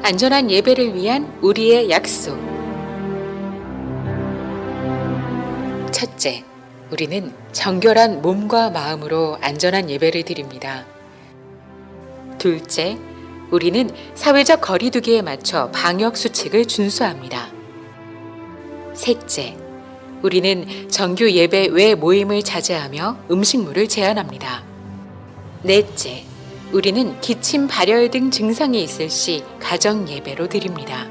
안전한 예배를 위한 우리의 약속. 첫째, 우리는 정결한 몸과 마음으로 안전한 예배를 드립니다. 둘째, 우리는 사회적 거리두기에 맞춰 방역 수칙을 준수합니다. 셋째, 우리는 정규 예배 외 모임을 자제하며 음식물을 제한합니다. 넷째, 우리는 기침, 발열 등 증상이 있을 시 가정 예배로 드립니다.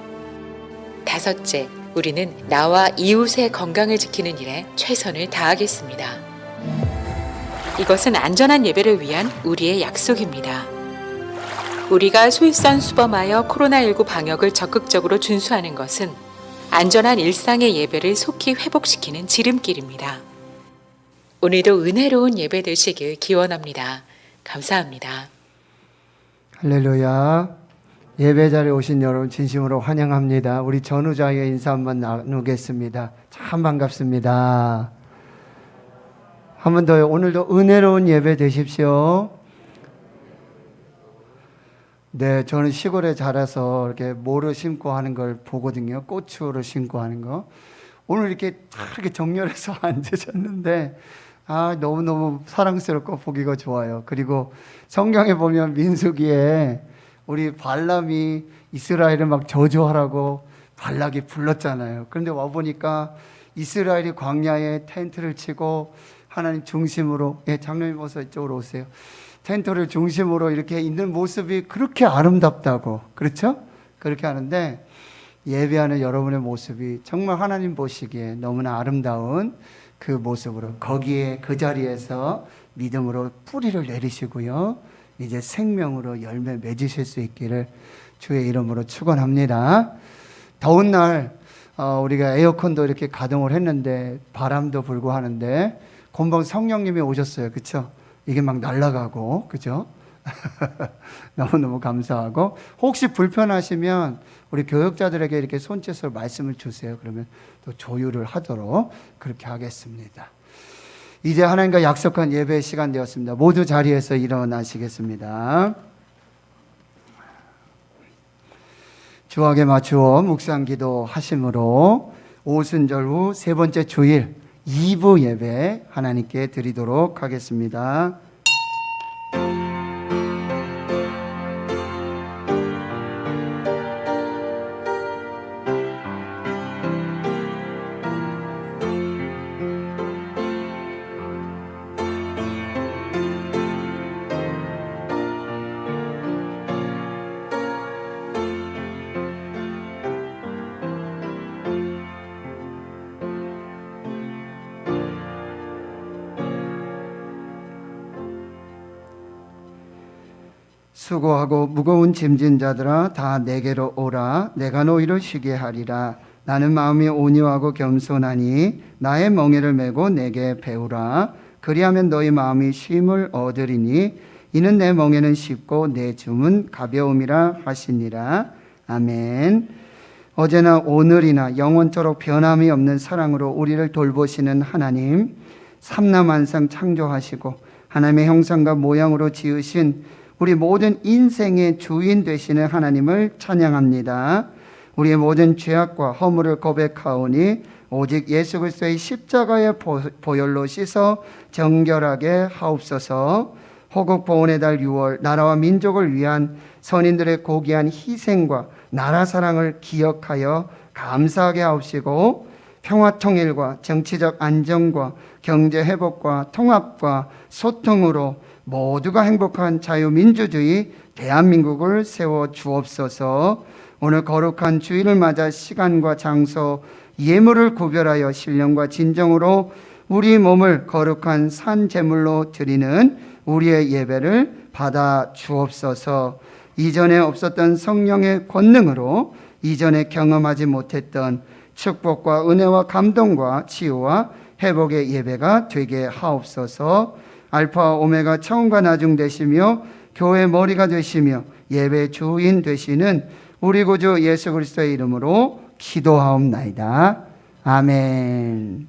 다섯째, 우리는 나와 이웃의 건강을 지키는 일에 최선을 다하겠습니다. 이것은 안전한 예배를 위한 우리의 약속입니다. 우리가 솔선수범하여 코로나19 방역을 적극적으로 준수하는 것은 안전한 일상의 예배를 속히 회복시키는 지름길입니다. 오늘도 은혜로운 예배 되시길 기원합니다. 감사합니다. 할렐루야. 예배 자리에 오신 여러분 진심으로 환영합니다. 우리 전우자의 인사 한번 나누겠습니다. 참 반갑습니다. 한 번 더요. 오늘도 은혜로운 예배 되십시오. 네, 저는 시골에 자라서 이렇게 모를 심고 하는 걸 보거든요. 고추를 심고 하는 거. 오늘 이렇게 정렬해서 앉으셨는데 너무너무 사랑스럽고 보기가 좋아요. 그리고 성경에 보면 민수기에 우리 발람이 이스라엘을 막 저주하라고 발락이 불렀잖아요. 그런데 와보니까 이스라엘이 광야에 텐트를 치고 하나님 중심으로, 장로님 어서 이쪽으로 오세요. 텐트를 중심으로 이렇게 있는 모습이 그렇게 아름답다고, 그렇죠? 그렇게 하는데 예배하는 여러분의 모습이 정말 하나님 보시기에 너무나 아름다운 그 모습으로 거기에 그 자리에서 믿음으로 뿌리를 내리시고요. 이제 생명으로 열매 맺으실 수 있기를 주의 이름으로 축원합니다. 더운 날 우리가 에어컨도 이렇게 가동을 했는데 바람도 불고 하는데 금방 성령님이 오셨어요. 그렇죠? 이게 막 날아가고, 그죠? 너무너무 감사하고, 혹시 불편하시면 우리 교역자들에게 이렇게 손짓으로 말씀을 주세요. 그러면 또 조율을 하도록 그렇게 하겠습니다. 이제 하나님과 약속한 예배의 시간 되었습니다. 모두 자리에서 일어나시겠습니다. 주악에 맞추어 묵상기도 하심으로 오순절 후 세 번째 주일 2부 예배 하나님께 드리도록 하겠습니다. 수고하고 무거운 짐진 자들아 다 내게로 오라. 내가 너희를 쉬게 하리라. 나는 마음이 온유하고 겸손하니 나의 멍에를 메고 내게 배우라. 그리하면 너희 마음이 쉼을 얻으리니 이는 내 멍에는 쉽고 내 줌은 가벼움이라 하시니라. 아멘. 어제나 오늘이나 영원토록 변함이 없는 사랑으로 우리를 돌보시는 하나님, 삼라만상 창조하시고 하나님의 형상과 모양으로 지으신 우리 모든 인생의 주인 되시는 하나님을 찬양합니다. 우리의 모든 죄악과 허물을 고백하오니 오직 예수 그리스도의 십자가의 보혈로 씻어 정결하게 하옵소서. 호국 보훈의 달 6월 나라와 민족을 위한 선인들의 고귀한 희생과 나라 사랑을 기억하여 감사하게 하옵시고, 평화 통일과 정치적 안정과 경제 회복과 통합과 소통으로 모두가 행복한 자유민주주의 대한민국을 세워 주옵소서. 오늘 거룩한 주일을 맞아 시간과 장소, 예물을 구별하여 신령과 진정으로 우리 몸을 거룩한 산 제물로 드리는 우리의 예배를 받아 주옵소서. 이전에 없었던 성령의 권능으로 이전에 경험하지 못했던 축복과 은혜와 감동과 치유와 회복의 예배가 되게 하옵소서. 알파 오메가 처음과 나중 되시며 교회 머리가 되시며 예배 주인 되시는 우리 구주 예수 그리스도의 이름으로 기도하옵나이다. 아멘.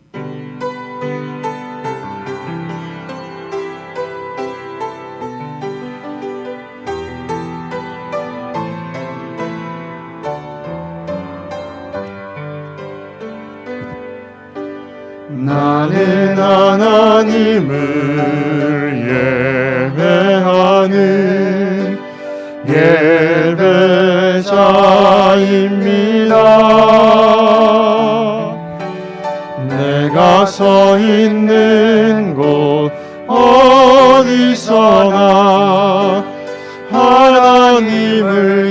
나는 하나님을 예배하는 예배자입니다. 내가 서 있는 곳 어디서나 하나님을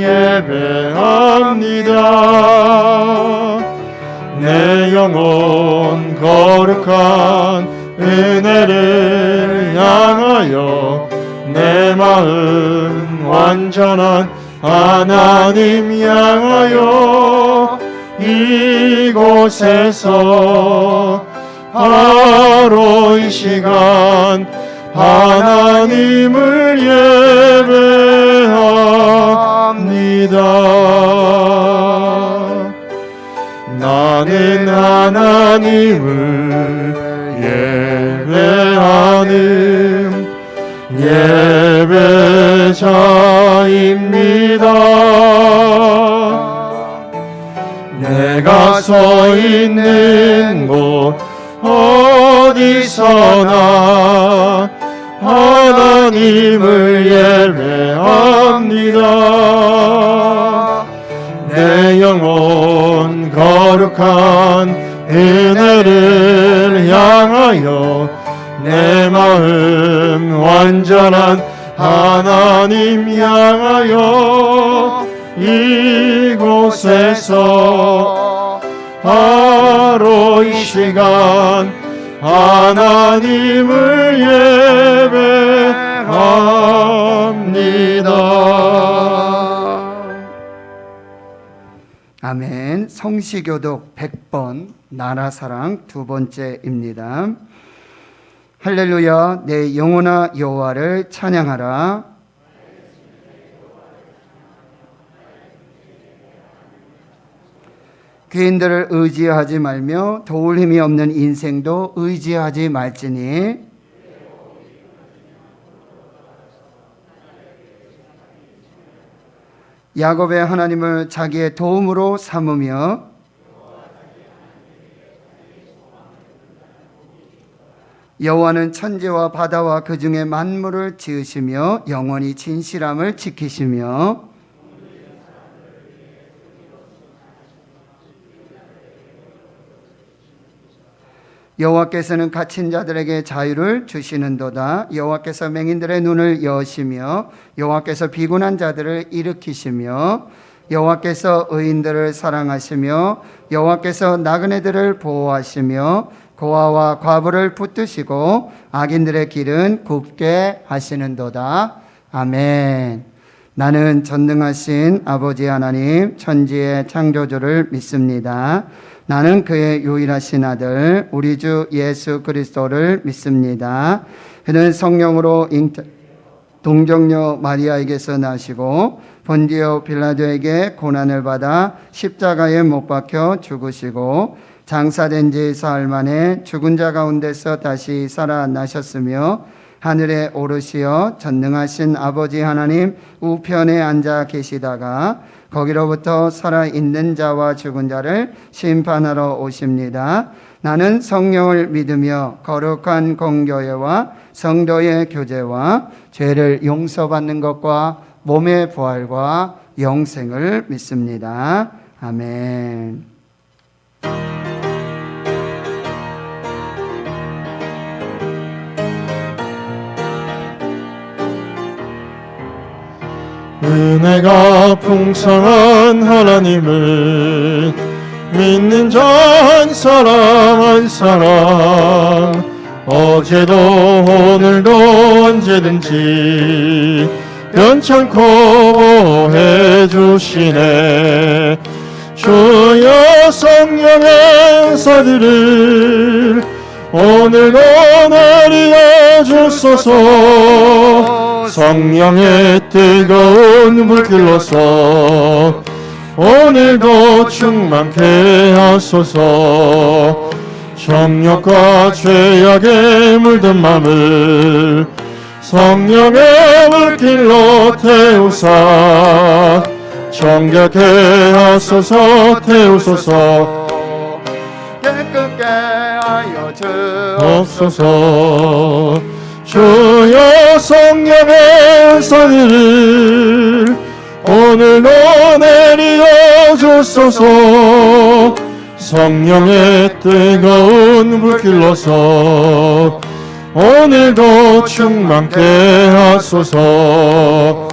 예배합니다. 내 영혼 거룩한 은혜를 향하여 내 마음 완전한 하나님 향하여 이곳에서 바로 이 시간 하나님을 예배합니다. 나는 하나님을 예배하는 예배자입니다. 내가 서 있는 곳 어디서나 하나님을 예배합니다. 내 영혼 거룩한 은혜를 향하여 내 마음 완전한 하나님 향하여 이곳에서 바로 이 시간 하나님을 예배합니다. 아멘. 성시교독 100번 나라사랑 두 번째입니다. 할렐루야. 내 영혼아 여호와를 찬양하라. 귀인들을 의지하지 말며 도울 힘이 없는 인생도 의지하지 말지니 야곱의 하나님을 자기의 도움으로 삼으며 여호와는 천지와 바다와 그 중에 만물을 지으시며 영원히 진실함을 지키시며 여호와께서는 갇힌 자들에게 자유를 주시는도다. 여호와께서 맹인들의 눈을 여시며 여호와께서 비군한 자들을 일으키시며 여호와께서 의인들을 사랑하시며 여호와께서 나그네들을 보호하시며 고아와 과부를 붙드시고 악인들의 길은 굽게 하시는도다. 아멘. 나는 전능하신 아버지 하나님 천지의 창조주를 믿습니다. 나는 그의 유일하신 아들 우리 주 예수 그리스도를 믿습니다. 그는 성령으로 동정녀 마리아에게서 나시고 본디오 빌라도에게 고난을 받아 십자가에 못 박혀 죽으시고 장사된 지 사흘 만에 죽은 자 가운데서 다시 살아나셨으며 하늘에 오르시어 전능하신 아버지 하나님 우편에 앉아 계시다가 거기로부터 살아있는 자와 죽은 자를 심판하러 오십니다. 나는 성령을 믿으며 거룩한 공교회와 성도의 교제와 죄를 용서받는 것과 몸의 부활과 영생을 믿습니다. 아멘. 은혜가 풍성한 하나님을 믿는 자 한 사람 한 사람 어제도 오늘도 언제든지 변찮고 보호해주시네. 주여 성령의 은사들을 오늘도 내려 주소서. 성령의 뜨거운 불길로서 오늘도 충만케 하소서. 정욕과 죄악에 물든 맘을 성령의 불길로 태우사 정결케 하소서. 태우소서. 깨끗게 하여 주옵소서. 주여 성령의 은사들을 오늘도 내리어 주소서. 성령의 뜨거운 불길로서 오늘도 충만케 하소서.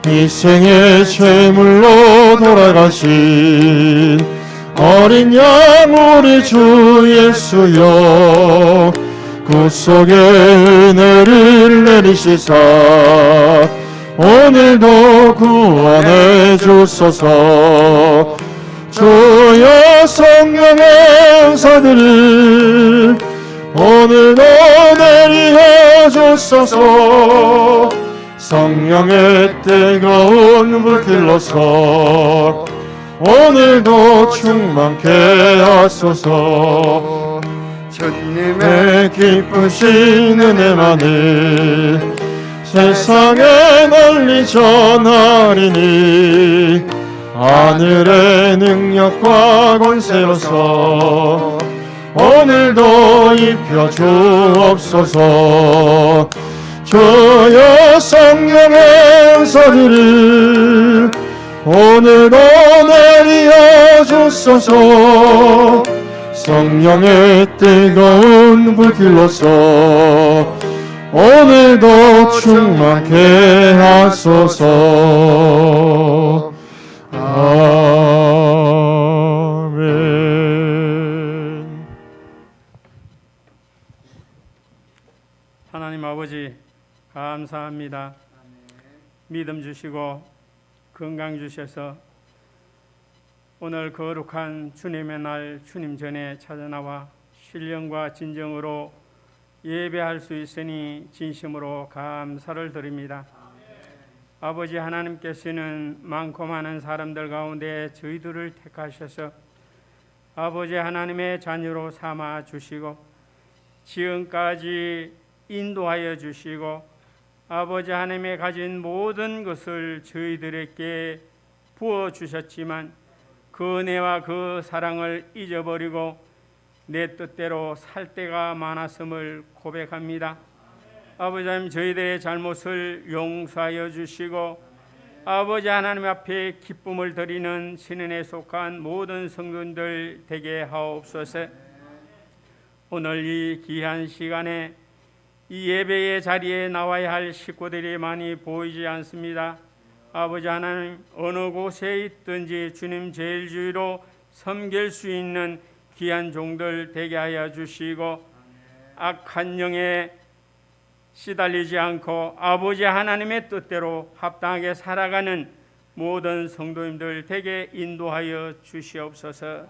이 생의 제물로 돌아가신 어린 양 우리 주 예수여, 구속의 은혜를 내리시사 오늘도 구원해 주소서. 주여 성령의 은사들을 오늘도 내리어 주소서. 성령의 뜨거운 불길로서 오늘도 충만케 하소서. 주님의 기쁘신 은혜만을 세상에 널리 전하리니 하늘의 능력과 권세로서 오늘도 입혀 주옵소서. 주여 성령의 은사들을 오늘도 내리어 주소서. 성령의 뜨거운 불길로서 오늘도 충만케 하소서. 아멘. 하나님 아버지 감사합니다. 믿음 주시고 건강 주셔서 오늘 거룩한 주님의 날 주님 전에 찾아나와 신령과 진정으로 예배할 수 있으니 진심으로 감사를 드립니다. 아버지 하나님께서는 많고 많은 사람들 가운데 저희들을 택하셔서 아버지 하나님의 자녀로 삼아 주시고 지금까지 인도하여 주시고 아버지 하나님의 가진 모든 것을 저희들에게 부어주셨지만 그 은혜와 그 사랑을 잊어버리고 내 뜻대로 살 때가 많았음을 고백합니다. 아버지 하나님 저희들의 잘못을 용서하여 주시고 아버지 하나님 앞에 기쁨을 드리는 신은에 속한 모든 성도님들 되게 하옵소서. 오늘 이 귀한 시간에 이 예배의 자리에 나와야 할 식구들이 많이 보이지 않습니다. 아버지 하나님 어느 곳에 있든지 주님 제일주의로 섬길 수 있는 귀한 종들 되게 하여 주시고 악한 영에 시달리지 않고 아버지 하나님의 뜻대로 합당하게 살아가는 모든 성도님들 되게 인도하여 주시옵소서.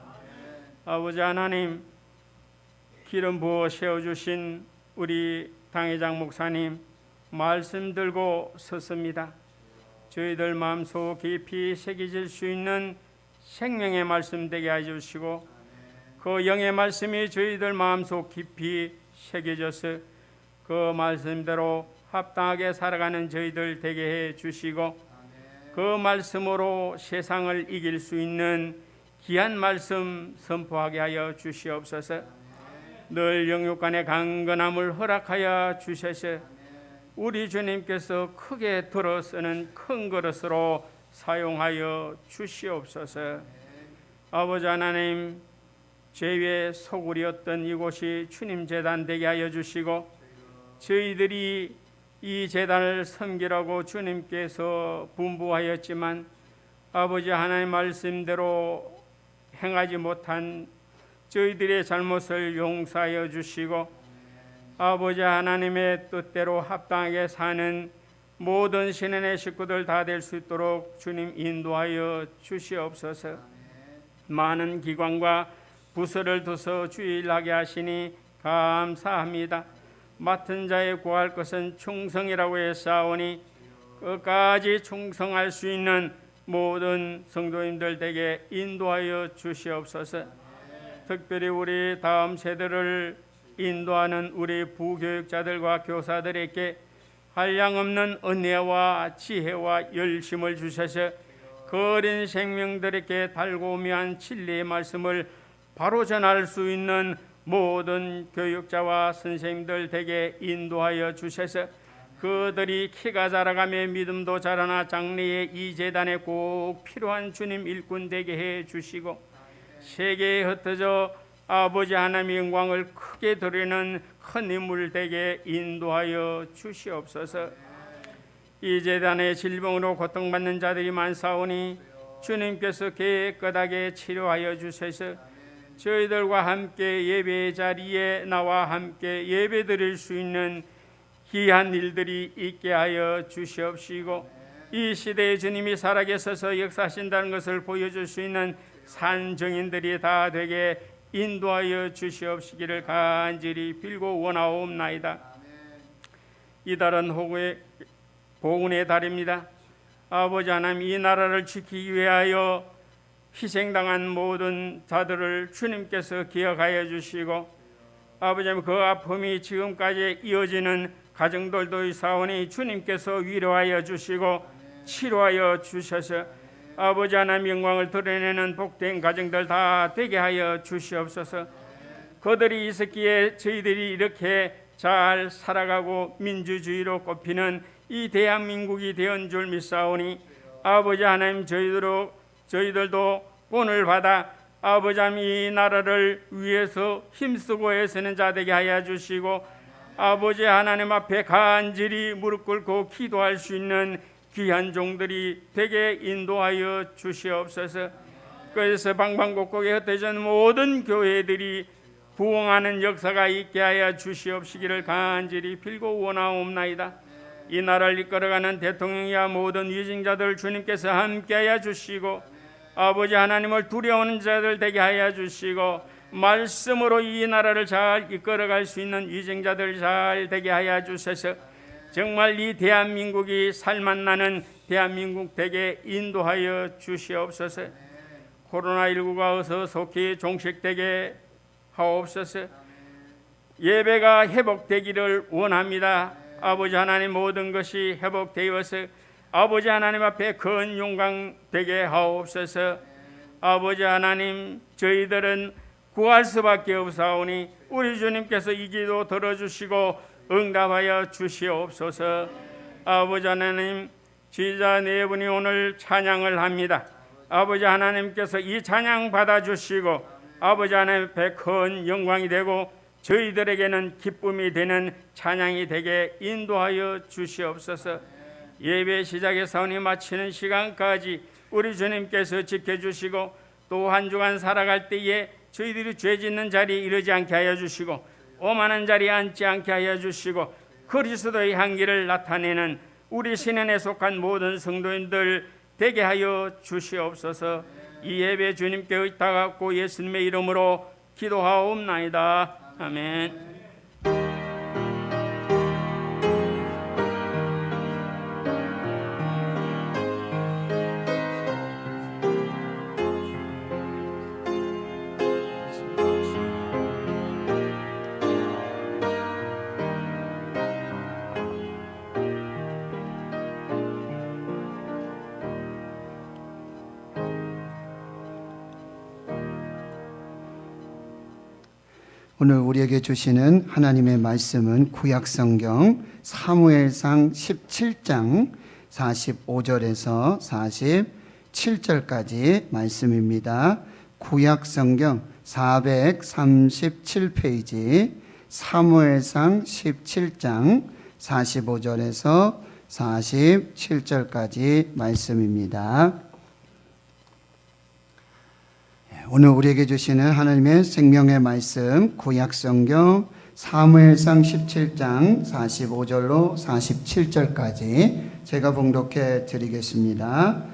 아버지 하나님 기름 부어 세워주신 우리 당회장 목사님 말씀 들고 섰습니다. 저희들 마음속 깊이 새겨질 수 있는 생명의 말씀 되게 해주시고 그 영의 말씀이 저희들 마음속 깊이 새겨져서 그 말씀대로 합당하게 살아가는 저희들 되게 해주시고 그 말씀으로 세상을 이길 수 있는 귀한 말씀 선포하게 하여 주시옵소서. 늘 영육간의 강건함을 허락하여 주셔서 우리 주님께서 크게 들어 쓰는 큰 그릇으로 사용하여 주시옵소서. 아버지 하나님 죄의 소굴이었던 이곳이 주님 제단 되게 하여 주시고 저희들이 이 제단을 섬기라고 주님께서 분부하였지만 아버지 하나님 말씀대로 행하지 못한 저희들의 잘못을 용서하여 주시고 아버지 하나님의 뜻대로 합당하게 사는 모든 신의 식구들 다 될 수 있도록 주님 인도하여 주시옵소서. 많은 기관과 부서를 두서 주일하게 하시니 감사합니다. 맡은 자의 구할 것은 충성이라고 했사오니 끝까지 충성할 수 있는 모든 성도님들 에게 인도하여 주시옵소서. 특별히 우리 다음 세대를 인도하는 우리 부교육자들과 교사들에게 한량없는 은혜와 지혜와 열심을 주셔서 그 어린 생명들에게 달고미한 진리의 말씀을 바로 전할 수 있는 모든 교육자와 선생님들 댁에 인도하여 주셔서 그들이 키가 자라가며 믿음도 자라나 장래에 이 재단에 꼭 필요한 주님 일꾼 되게 해 주시고 세계에 흩어져 아버지 하나님의 영광을 크게 드리는 큰 인물 되게 인도하여 주시옵소서. 이 재단의 질병으로 고통받는 자들이 많사오니 주님께서 깨끗하게 치료하여 주셔서 저희들과 함께 예배 자리에 나와 함께 예배 드릴 수 있는 귀한 일들이 있게 하여 주시옵시고 이 시대에 주님이 살아계셔서 역사하신다는 것을 보여줄 수 있는 산증인들이 다 되게 인도하여 주시옵시기를 간절히 빌고 원하옵나이다. 이달은 복운의 달입니다. 아버지 하나님, 이 나라를 지키기 위하여 희생당한 모든 자들을 주님께서 기억하여 주시고 아버지 하나님, 그 아픔이 지금까지 이어지는 가정들도 있사오니 주님께서 위로하여 주시고 치료하여 주셔서 아버지 하나님 영광을 드러내는 복된 가정들 다 되게 하여 주시옵소서. 그들이 있었기에 저희들이 이렇게 잘 살아가고 민주주의로 꼽히는 이 대한민국이 되은 줄 믿사오니 아버지 하나님, 저희들도 본을 받아 아버지 하나님 이 나라를 위해서 힘쓰고 애쓰는 자 되게 하여 주시고 아버지 하나님 앞에 간절히 무릎 꿇고 기도할 수 있는 귀한 종들이 되게 인도하여 주시옵소서. 그래서 방방곡곡에 흩어진 모든 교회들이 부흥하는 역사가 있게 하여 주시옵시기를 간절히 빌고 원하옵나이다. 이 나라를 이끌어가는 대통령이야 모든 위증자들 주님께서 함께하여 주시고 아버지 하나님을 두려워하는 자들 되게 하여 주시고 말씀으로 이 나라를 잘 이끌어갈 수 있는 위증자들 잘 되게 하여 주셔서 정말 이 대한민국이 살맛나는 대한민국 되게 인도하여 주시옵소서. 코로나19가 어서 속히 종식되게 하옵소서. 예배가 회복되기를 원합니다. 아버지 하나님, 모든 것이 회복되어서 아버지 하나님 앞에 큰 영광 되게 하옵소서. 아버지 하나님, 저희들은 구할 수밖에 없사오니 우리 주님께서 이 기도 들어주시고 응답하여 주시옵소서. 아버지 하나님, 지휘자 네 분이 오늘 찬양을 합니다. 아버지 하나님께서 이 찬양 받아주시고 아버지 하나님 앞에 큰 영광이 되고 저희들에게는 기쁨이 되는 찬양이 되게 인도하여 주시옵소서. 예배 시작에서니 마치는 시간까지 우리 주님께서 지켜주시고 또 한 주간 살아갈 때에 저희들이 죄 짓는 자리에 이르지 않게 하여 주시고 오만한 자리에 앉지 않게 하여 주시고 그리스도의 향기를 나타내는 우리 신연에 속한 모든 성도인들 되게 하여 주시옵소서. 이 예배 주님께 의탁하고 예수님의 이름으로 기도하옵나이다. 아멘. 오늘 우리에게 주시는 하나님의 말씀은 구약성경 사무엘상 17장 45절에서 47절까지 말씀입니다. 구약성경 437페이지 사무엘상 17장 45절에서 47절까지 말씀입니다. 오늘 우리에게 주시는 하나님의 생명의 말씀 구약성경 사무엘상 17장 45절로 47절까지 제가 봉독해 드리겠습니다.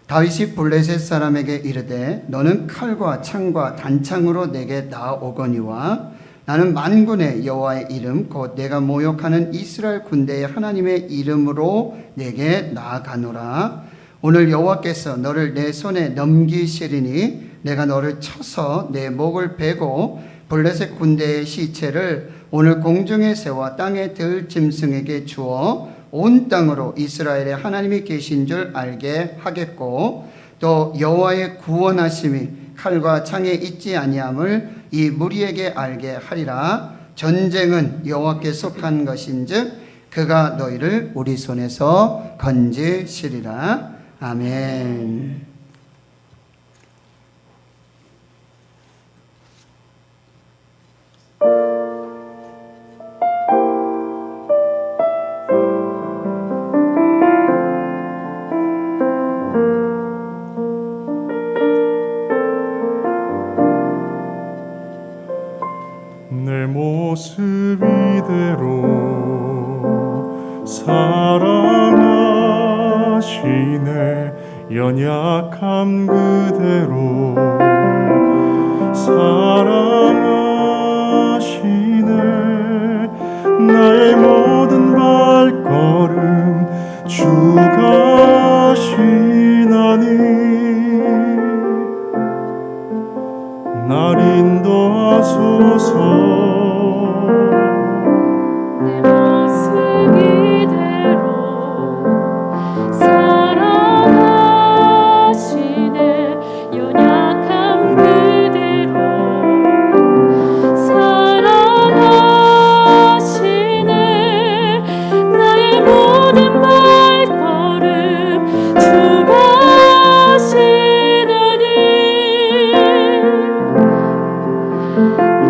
다윗이 블레셋 사람에게 이르되 너는 칼과 창과 단창으로 내게 나아오거니와 나는 만군의 여호와의 이름 곧 내가 모욕하는 이스라엘 군대의 하나님의 이름으로 내게 나아가노라. 오늘 여호와께서 너를 내 손에 넘기시리니 내가 너를 쳐서 내 목을 베고 블레셋 군대의 시체를 오늘 공중의 새와 땅의 들짐승에게 주어 온 땅으로 이스라엘의 하나님이 계신 줄 알게 하겠고 또 여호와의 구원하심이 칼과 창에 있지 아니함을 이 무리에게 알게 하리라. 전쟁은 여호와께 속한 것인즉 그가 너희를 우리 손에서 건지시리라. 아멘. 내 모습 이대로 사랑하시네. 연약함 그대로 사랑하시네. 나의 모든 발걸음 주가 하시나니 날 인도하소서. 내 모습 이대로 사랑하시네. 연약함 그대로 사랑하시네. 나의 모든 발걸음 주가 하시나니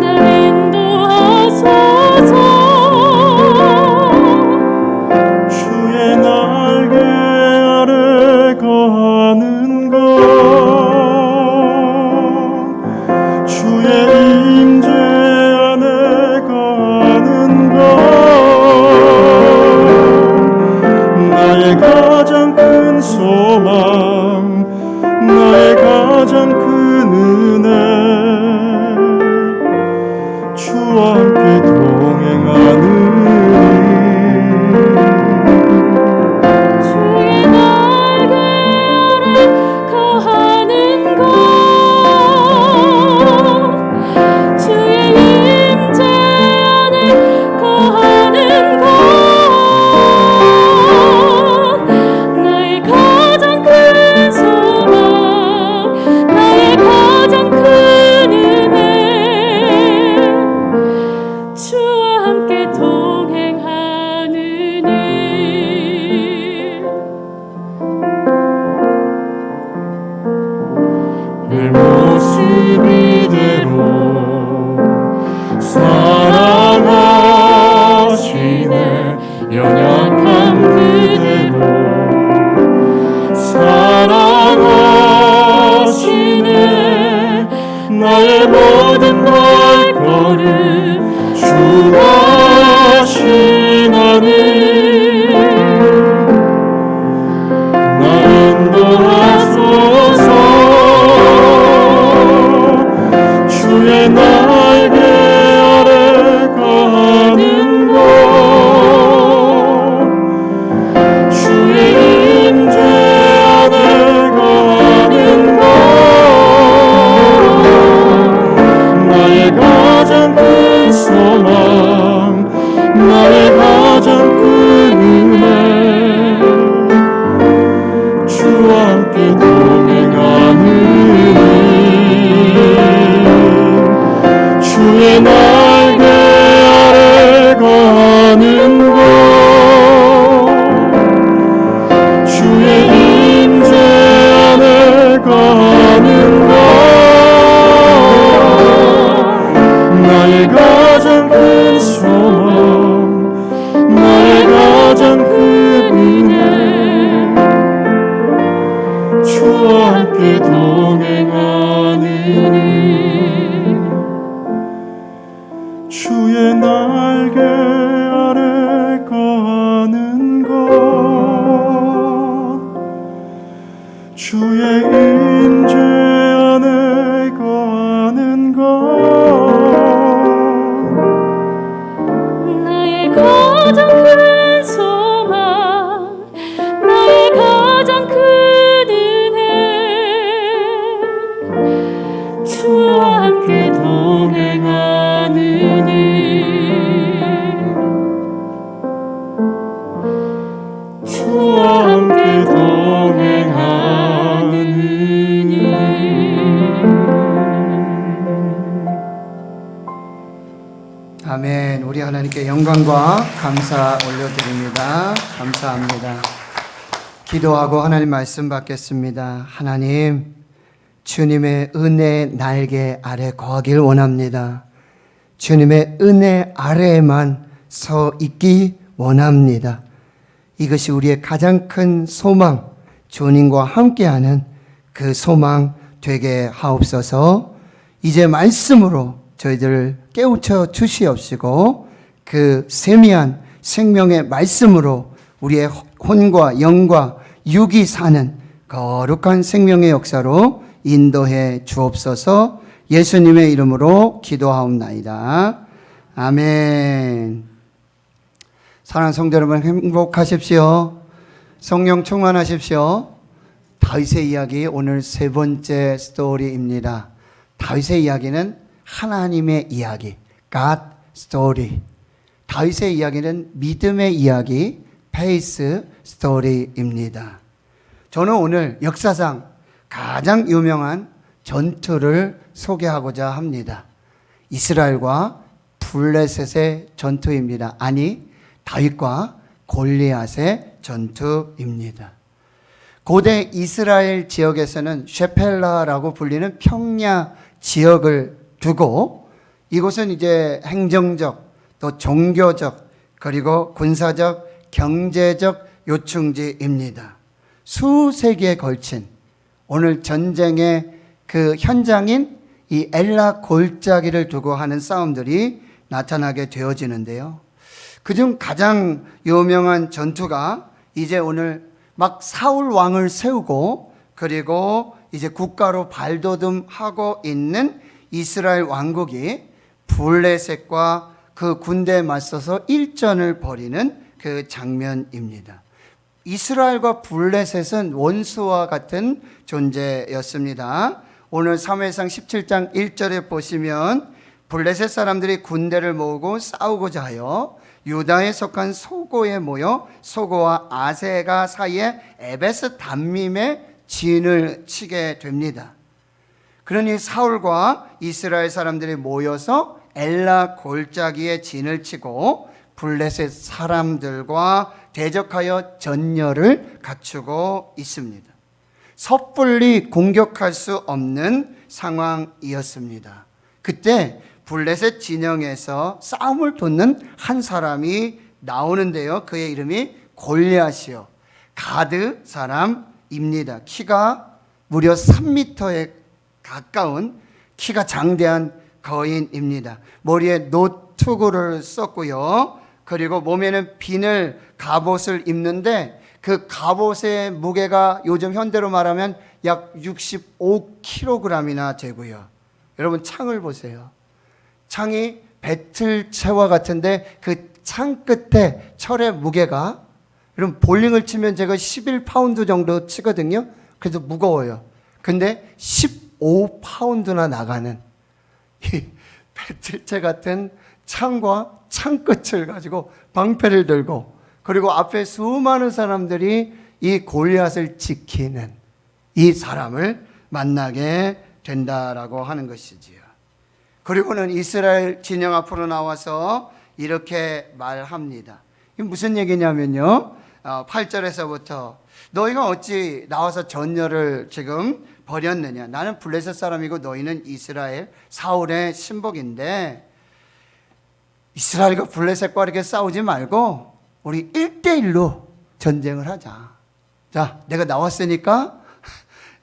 날 인도하소서. 주의 날개 아래 거하는 것, 주의 임재 안에 거하는 것, 나의 가장 큰 소망, 나의 가장 큰 은혜, 주와 함께 동행하느니 주의 날개 아래 거하는 것, 주의 임재 안에 거하는 것, 나의 가장 큰 소망, 나의 가장 큰 은혜, 주와 함께 동행하느니 내 모습 이대로 사랑하시네. 연약함 그대로 사랑하시네. 나의 모든 발걸음 주가 하시나니 날 인도하소서. 주의 날개 아래 거하는 것, 주의 임재 안에 거하는 것, 나의 가장 큰 소망, 나의 가장 큰 은혜, 주와 함께 동행하느니 주의 날개 아래 거하는 것, 주의 임재 안에 거하는 것, 나의 가장 큰 소망, 나의 가장 큰 은혜, 주와 함께 동행하느니 주의 날개 아래 거하는 것, 주의 임재 안에 거하는 것, 나의 가장 큰 소망, 나의 가장 큰 은혜, 주와 함께 동행하느니 주와 함께 동행하느니 우리 하나님께 영광과 감사 올려드립니다. 감사합니다. 기도하고 하나님 말씀 받겠습니다. 하나님, 주님의 은혜 날개 아래 거하길 원합니다. 주님의 은혜 아래에만 서 있기 원합니다. 이것이 우리의 가장 큰 소망, 주님과 함께하는 그 소망 되게 하옵소서. 이제 말씀으로 저희들을 깨우쳐 주시옵시고 그 세미한 생명의 말씀으로 우리의 혼과 영과 육이 사는 거룩한 생명의 역사로 인도해 주옵소서. 예수님의 이름으로 기도하옵나이다. 아멘. 사랑하는 성도 여러분, 행복하십시오. 성령 충만하십시오. 다윗의 이야기 오늘 세 번째 스토리입니다. 다윗의 이야기는 하나님의 이야기, God story. 다윗의 이야기는 믿음의 이야기, faith story입니다. 저는 오늘 역사상 가장 유명한 전투를 소개하고자 합니다. 이스라엘과 블레셋의 전투입니다. 아니, 다윗과 골리앗의 전투입니다. 고대 이스라엘 지역에서는 셰펠라라고 불리는 평야 지역을 두고 이곳은 이제 행정적 또 종교적 그리고 군사적 경제적 요충지입니다. 수세기에 걸친 오늘 전쟁의 그 현장인 이 엘라 골짜기를 두고 하는 싸움들이 나타나게 되어지는데요. 그중 가장 유명한 전투가 이제 오늘 막 사울 왕을 세우고 그리고 이제 국가로 발돋움하고 있는 이스라엘 왕국이 블레셋과 그 군대에 맞서서 일전을 벌이는 그 장면입니다. 이스라엘과 블레셋은 원수와 같은 존재였습니다. 오늘 사무엘상 17장 1절에 보시면 블레셋 사람들이 군대를 모으고 싸우고자 하여 유다에 속한 소고에 모여 소고와 아세가 사이에 에베스 담밈에 진을 치게 됩니다. 그러니 사울과 이스라엘 사람들이 모여서 엘라 골짜기에 진을 치고 블레셋 사람들과 대적하여 전열을 갖추고 있습니다. 섣불리 공격할 수 없는 상황이었습니다. 그때 블레셋 진영에서 싸움을 돕는 한 사람이 나오는데요. 그의 이름이 골리앗이요, 가드 사람입니다. 키가 무려 3m에 가까운 키가 장대한 거인입니다. 머리에 노투구를 썼고요. 그리고 몸에는 비늘 갑옷을 입는데 그 갑옷의 무게가 요즘 현대로 말하면 약 65kg이나 되고요. 여러분 창을 보세요. 창이 배틀채와 같은데 그 창 끝에 철의 무게가, 여러분 볼링을 치면 제가 11파운드 정도 치거든요. 그래서 무거워요. 근데 15파운드나 나가는 이 배틀채 같은 창과 창끝을 가지고 방패를 들고 그리고 앞에 수많은 사람들이 이 골리앗을 지키는 이 사람을 만나게 된다라고 하는 것이지요. 그리고는 이스라엘 진영 앞으로 나와서 이렇게 말합니다. 이게 무슨 얘기냐면요, 8절에서부터 너희가 어찌 나와서 전열을 지금 벌였느냐. 나는 블레셋 사람이고 너희는 이스라엘 사울의 신복인데 이스라엘과 블레셋과 이렇게 싸우지 말고 우리 1대1로 전쟁을 하자. 자, 내가 나왔으니까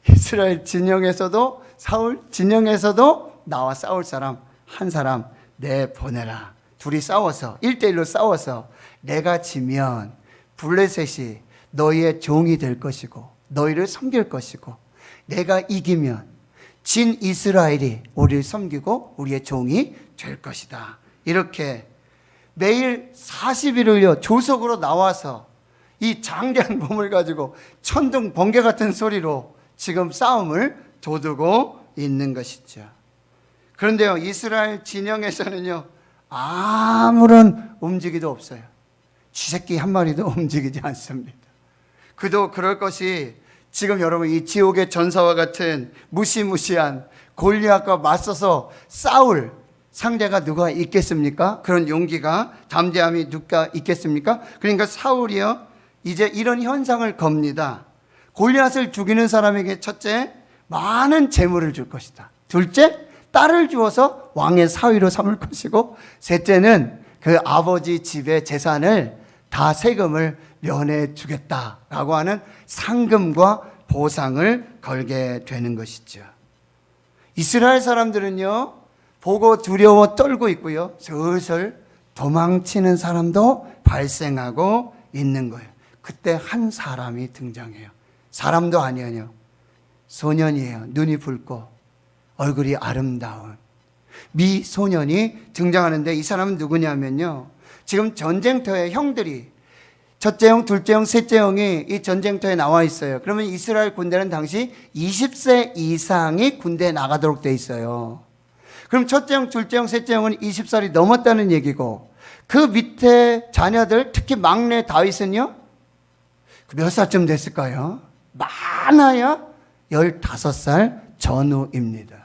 이스라엘 진영에서도 사울 진영에서도 나와 싸울 사람 한 사람 내보내라. 둘이 싸워서 1대1로 싸워서 내가 지면 블레셋이 너희의 종이 될 것이고 너희를 섬길 것이고 내가 이기면 진 이스라엘이 우리를 섬기고 우리의 종이 될 것이다. 이렇게 매일 40일을요 조석으로 나와서 이 장대한 몸을 가지고 천둥 번개 같은 소리로 지금 싸움을 도두고 있는 것이죠. 그런데요, 이스라엘 진영에서는요 아무런 움직이도 없어요. 쥐새끼 한 마리도 움직이지 않습니다. 그도 그럴 것이 지금 여러분 이 지옥의 전사와 같은 무시무시한 골리앗과 맞서서 싸울 상대가 누가 있겠습니까? 그런 용기가, 담대함이 누가 있겠습니까? 그러니까 사울이요, 이제 이런 현상을 겁니다. 골리앗을 죽이는 사람에게 첫째, 많은 재물을 줄 것이다. 둘째, 딸을 주어서 왕의 사위로 삼을 것이고, 셋째는 그 아버지 집의 재산을 다 세금을 면해 주겠다라고 하는 상금과 보상을 걸게 되는 것이죠. 이스라엘 사람들은요, 보고 두려워 떨고 있고요, 슬슬 도망치는 사람도 발생하고 있는 거예요. 그때 한 사람이 등장해요. 사람도 아니에요. 소년이에요. 눈이 붉고 얼굴이 아름다운 미소년이 등장하는데, 이 사람은 누구냐면요, 지금 전쟁터에 형들이, 첫째 형, 둘째 형, 셋째 형이 이 전쟁터에 나와 있어요. 그러면 이스라엘 군대는 당시 20세 이상이 군대에 나가도록 돼 있어요. 그럼 첫째 형, 둘째 형, 셋째 형은 20살이 넘었다는 얘기고, 그 밑에 자녀들, 특히 막내 다윗은요, 몇 살쯤 됐을까요? 많아야 15살 전후입니다.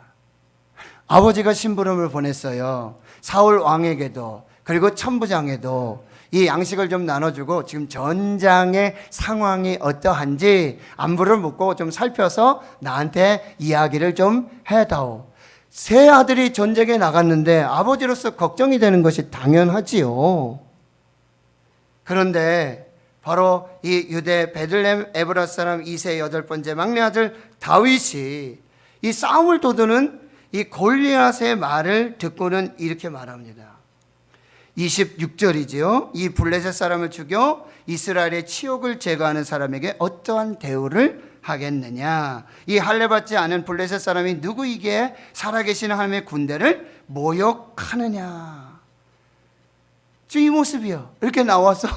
아버지가 심부름을 보냈어요. 사울 왕에게도, 그리고 천부장에도 이 양식을 좀 나눠주고, 지금 전장의 상황이 어떠한지 안부를 묻고 좀 살펴서 나한테 이야기를 좀 해다오. 세 아들이 전쟁에 나갔는데 아버지로서 걱정이 되는 것이 당연하지요. 그런데 바로 이 유대 베들레헴 에브라 사람 2세 8번째 막내 아들 다윗이 이 싸움을 도두는 이 골리앗의 말을 듣고는 이렇게 말합니다. 26절이지요. 이 블레셋 사람을 죽여 이스라엘의 치욕을 제거하는 사람에게 어떠한 대우를 하겠느냐. 이 할례받지 않은 블레셋 사람이 누구이기에 살아계시는 하나님의 군대를 모욕하느냐. 지금 이 모습이요. 이렇게 나와서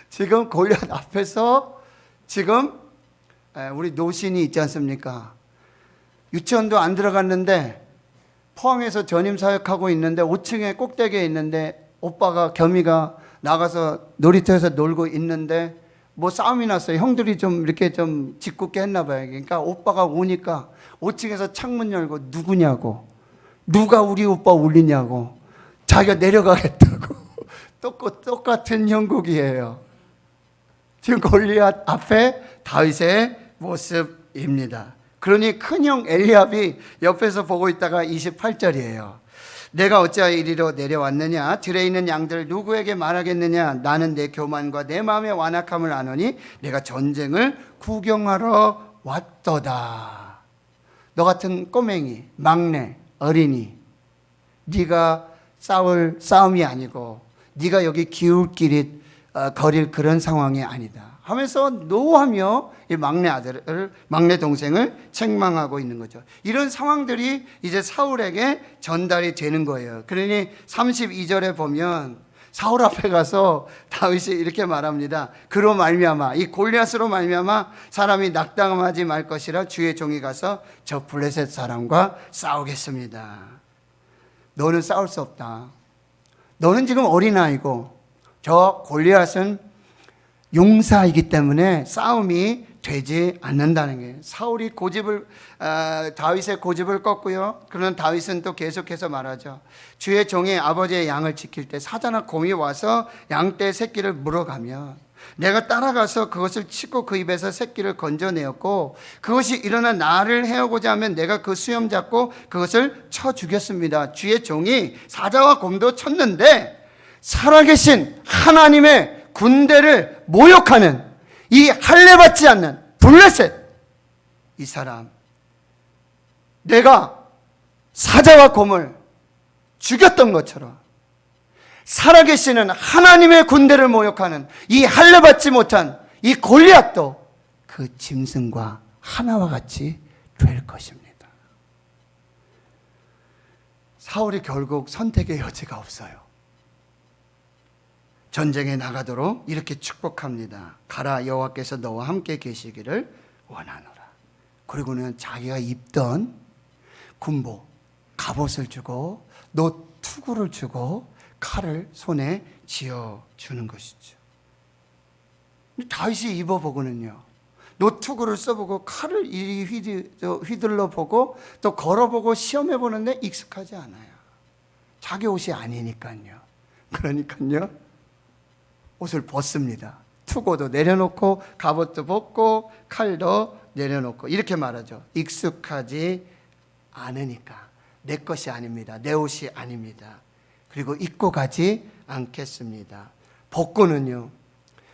지금 골리앗 앞에서 지금 우리 노신이 있지 않습니까? 유치원도 안 들어갔는데 포항에서 전임 사역하고 있는데 5층에 꼭대기에 있는데, 오빠가 겸이가 나가서 놀이터에서 놀고 있는데 뭐 싸움이 났어요. 형들이 좀 이렇게 좀 짓궂게 했나 봐요. 그러니까 오빠가 오니까 5층에서 창문 열고 누구냐고, 누가 우리 오빠 울리냐고, 자기가 내려가겠다고. 똑같은 형국이에요. 지금 골리앗 앞에 다윗의 모습입니다. 그러니 큰형 엘리압이 옆에서 보고 있다가 28절이에요. 내가 어찌하여 이리로 내려왔느냐? 들에 있는 양들 누구에게 말하겠느냐? 나는 내 교만과 내 마음의 완악함을 아노니 내가 전쟁을 구경하러 왔도다. 너 같은 꼬맹이, 막내, 어린이, 네가 싸울 싸움이 아니고 네가 여기 기울길이 거릴 그런 상황이 아니다 하면서 노하며 이 막내 아들을, 막내 동생을 책망하고 있는 거죠. 이런 상황들이 이제 사울에게 전달이 되는 거예요. 그러니 32절에 보면 사울 앞에 가서 다윗이 이렇게 말합니다. 그로 말미암아, 이 골리앗으로 말미암아 사람이 낙담하지 말 것이라 주의 종이 가서 저 블레셋 사람과 싸우겠습니다. 너는 싸울 수 없다. 너는 지금 어린아이고 저 골리앗은 용사이기 때문에 싸움이 되지 않는다는 거예요. 사울이 다윗의 고집을 꺾고요. 그러나 다윗은 또 계속해서 말하죠. 주의 종이 아버지의 양을 지킬 때 사자나 곰이 와서 양떼의 새끼를 물어가면 내가 따라가서 그것을 치고 그 입에서 새끼를 건져내었고, 그것이 일어나 나를 해오고자 하면 내가 그 수염 잡고 그것을 쳐 죽였습니다. 주의 종이 사자와 곰도 쳤는데 살아계신 하나님의 군대를 모욕하는 이 할례받지 않는 블레셋, 이 사람, 내가 사자와 곰을 죽였던 것처럼 살아계시는 하나님의 군대를 모욕하는 이 할례받지 못한 이 골리앗도 그 짐승과 하나와 같이 될 것입니다. 사울이 결국 선택의 여지가 없어요. 전쟁에 나가도록 이렇게 축복합니다. 가라, 여호와께서 너와 함께 계시기를 원하노라. 그리고는 자기가 입던 군복, 갑옷을 주고 노투구를 주고 칼을 손에 쥐어주는 것이죠. 다윗이 입어보고는요, 노투구를 써보고 칼을 이리 휘둘러 보고 또 걸어보고 시험해보는데 익숙하지 않아요. 자기 옷이 아니니까요. 그러니까요, 옷을 벗습니다. 투고도 내려놓고 갑옷도 벗고 칼도 내려놓고 이렇게 말하죠. 익숙하지 않으니까. 내 것이 아닙니다. 내 옷이 아닙니다. 그리고 입고 가지 않겠습니다. 벗고는요,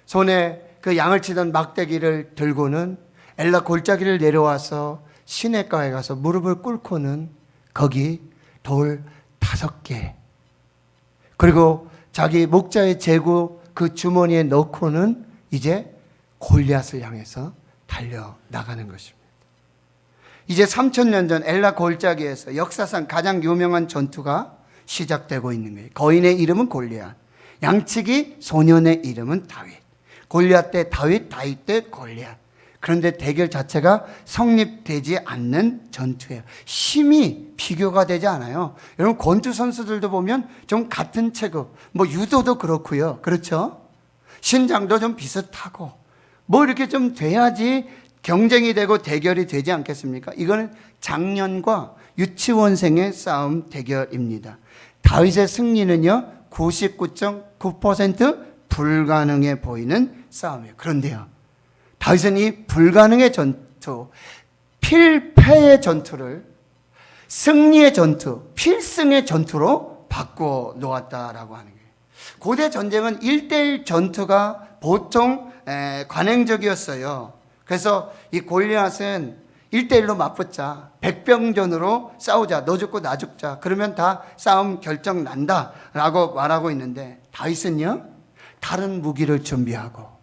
손에 그 양을 치던 막대기를 들고는 엘라 골짜기를 내려와서 시냇가에 가서 무릎을 꿇고는 거기 돌 5개, 그리고 자기 목자의 제구 그 주머니에 넣고는 이제 골리앗을 향해서 달려 나가는 것입니다. 이제 3000년 전 엘라 골짜기에서 역사상 가장 유명한 전투가 시작되고 있는 거예요. 거인의 이름은 골리앗, 양치기 소년의 이름은 다윗. 골리앗 대 다윗, 다윗 대 골리앗. 그런데 대결 자체가 성립되지 않는 전투예요. 힘이 비교가 되지 않아요. 여러분, 권투 선수들도 보면 좀 같은 체급, 뭐 유도도 그렇고요. 그렇죠? 신장도 좀 비슷하고 뭐 이렇게 좀 돼야지 경쟁이 되고 대결이 되지 않겠습니까? 이거는 장년과 유치원생의 싸움 대결입니다. 다윗의 승리는요, 99.9% 불가능해 보이는 싸움이에요. 그런데요, 다윗은 이 불가능의 전투, 필패의 전투를 승리의 전투, 필승의 전투로 바꿔 놓았다라고 하는 거예요. 고대 전쟁은 1대1 전투가 보통 관행적이었어요. 그래서 이 골리앗은 1대1로 맞붙자, 백병전으로 싸우자, 너 죽고 나 죽자, 그러면 다 싸움 결정 난다 라고 말하고 있는데, 다윗은요, 다른 무기를 준비하고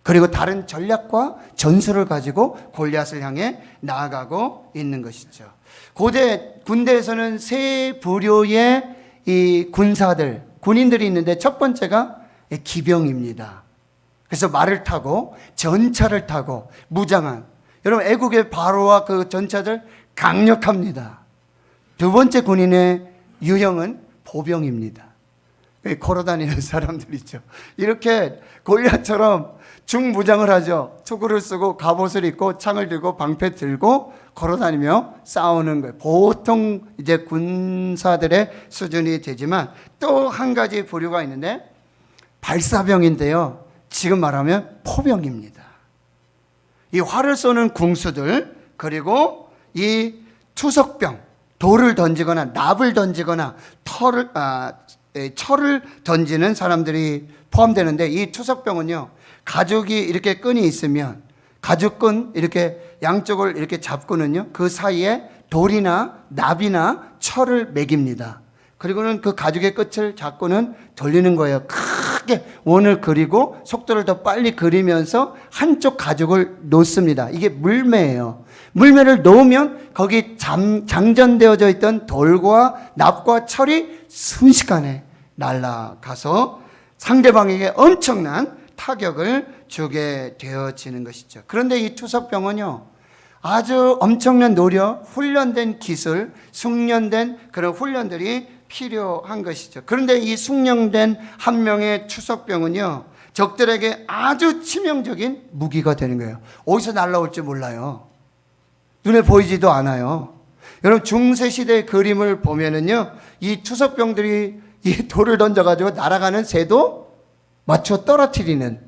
그리고 다른 전략과 전술을 가지고 골리앗을 향해 나아가고 있는 것이죠. 고대 군대에서는 세 부류의 이 군인들이 있는데, 첫 번째가 기병입니다. 그래서 말을 타고 전차를 타고 무장한, 여러분 애국의 바로와 그 전차들 강력합니다. 두 번째 군인의 유형은 보병입니다. 걸어다니는 사람들이죠. 이렇게 골리앗처럼 중무장을 하죠. 투구를 쓰고 갑옷을 입고 창을 들고 방패 들고 걸어다니며 싸우는 거예요. 보통 이제 군사들의 수준이 되지만, 또 한 가지 부류가 있는데 발사병인데요, 지금 말하면 포병입니다. 이 활을 쏘는 궁수들, 그리고 이 투석병, 돌을 던지거나 납을 던지거나 철을 던지는 사람들이 포함되는데, 이 투석병은요, 가죽이 이렇게 끈이 있으면 가죽끈 이렇게 양쪽을 이렇게 잡고는요, 그 사이에 돌이나 납이나 철을 매깁니다. 그리고는 그 가죽의 끝을 잡고는 돌리는 거예요. 크게 원을 그리고 속도를 더 빨리 그리면서 한쪽 가죽을 놓습니다. 이게 물매예요. 물매를 놓으면 거기 장전되어져 있던 돌과 납과 철이 순식간에 날아가서 상대방에게 엄청난 타격을 주게 되어지는 것이죠. 그런데 이 투석병은요, 아주 엄청난 노력, 훈련된 기술, 숙련된 그런 훈련들이 필요한 것이죠. 그런데 이 숙련된 한 명의 투석병은요, 적들에게 아주 치명적인 무기가 되는 거예요. 어디서 날아올지 몰라요. 눈에 보이지도 않아요. 여러분, 중세시대의 그림을 보면은요, 이 투석병들이 이 돌을 던져가지고 날아가는 새도 맞춰 떨어뜨리는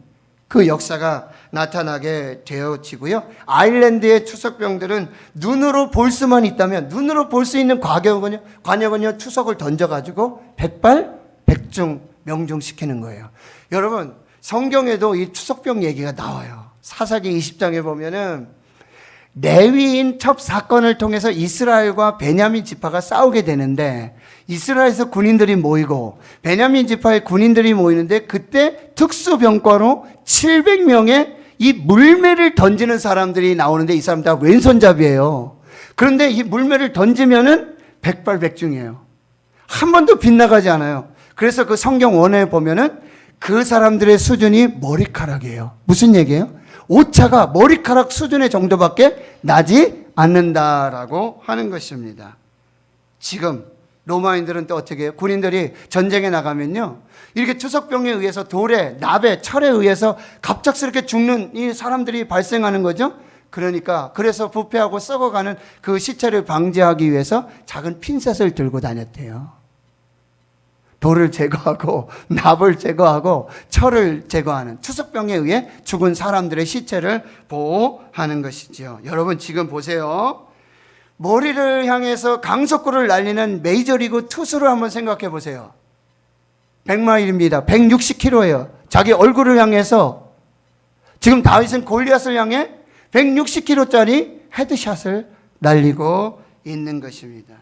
그 역사가 나타나게 되어지고요. 아일랜드의 투석병들은 눈으로 볼 수만 있다면, 눈으로 볼 수 있는 관역은요, 투석을 던져가지고 백발백중 명중시키는 거예요. 여러분, 성경에도 이 투석병 얘기가 나와요. 사사기 20장에 보면은 레위인 첩 사건을 통해서 이스라엘과 베냐민 지파가 싸우게 되는데, 이스라엘에서 군인들이 모이고 베냐민 지파의 군인들이 모이는데, 그때 특수병과로 700명의 이 물매를 던지는 사람들이 나오는데, 이 사람 다 왼손잡이에요. 그런데 이 물매를 던지면은 백발백중이에요. 한 번도 빗나가지 않아요. 그래서 그 성경 원어에 보면은 그 사람들의 수준이 머리카락이에요. 무슨 얘기예요? 오차가 머리카락 수준의 정도밖에 나지 않는다라고 하는 것입니다. 지금 로마인들은 또 어떻게 해요? 군인들이 전쟁에 나가면요, 이렇게 투석병에 의해서 돌에, 납에, 철에 의해서 갑작스럽게 죽는 이 사람들이 발생하는 거죠. 그래서 부패하고 썩어가는 그 시체를 방지하기 위해서 작은 핀셋을 들고 다녔대요. 돌을 제거하고 납을 제거하고 철을 제거하는 투석병에 의해 죽은 사람들의 시체를 보호하는 것이지요. 여러분 지금 보세요. 머리를 향해서 강속구를 날리는 메이저리그 투수를 한번 생각해 보세요. 100마일입니다. 160km예요. 자기 얼굴을 향해서 지금 다윗은 골리앗을 향해 160km짜리 헤드샷을 날리고 있는 것입니다.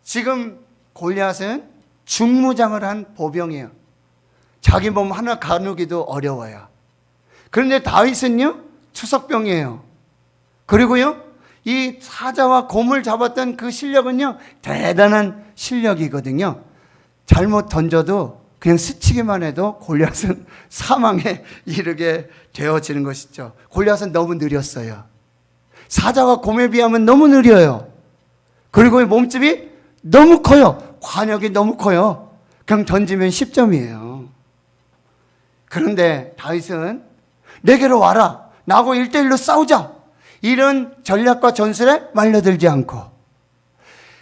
지금 골리앗은 중무장을 한 보병이에요. 자기 몸 하나 가누기도 어려워요. 그런데 다윗은요, 투석병이에요. 그리고요, 이 사자와 곰을 잡았던 그 실력은요, 대단한 실력이거든요. 잘못 던져도 그냥 스치기만 해도 골리앗은 사망에 이르게 되어지는 것이죠. 골리앗은 너무 느렸어요. 사자와 곰에 비하면 너무 느려요. 그리고 몸집이 너무 커요. 관역이 너무 커요. 그냥 던지면 10점이에요. 그런데 다윗은 내게로 와라. 나하고 1대1로 싸우자. 이런 전략과 전술에 말려들지 않고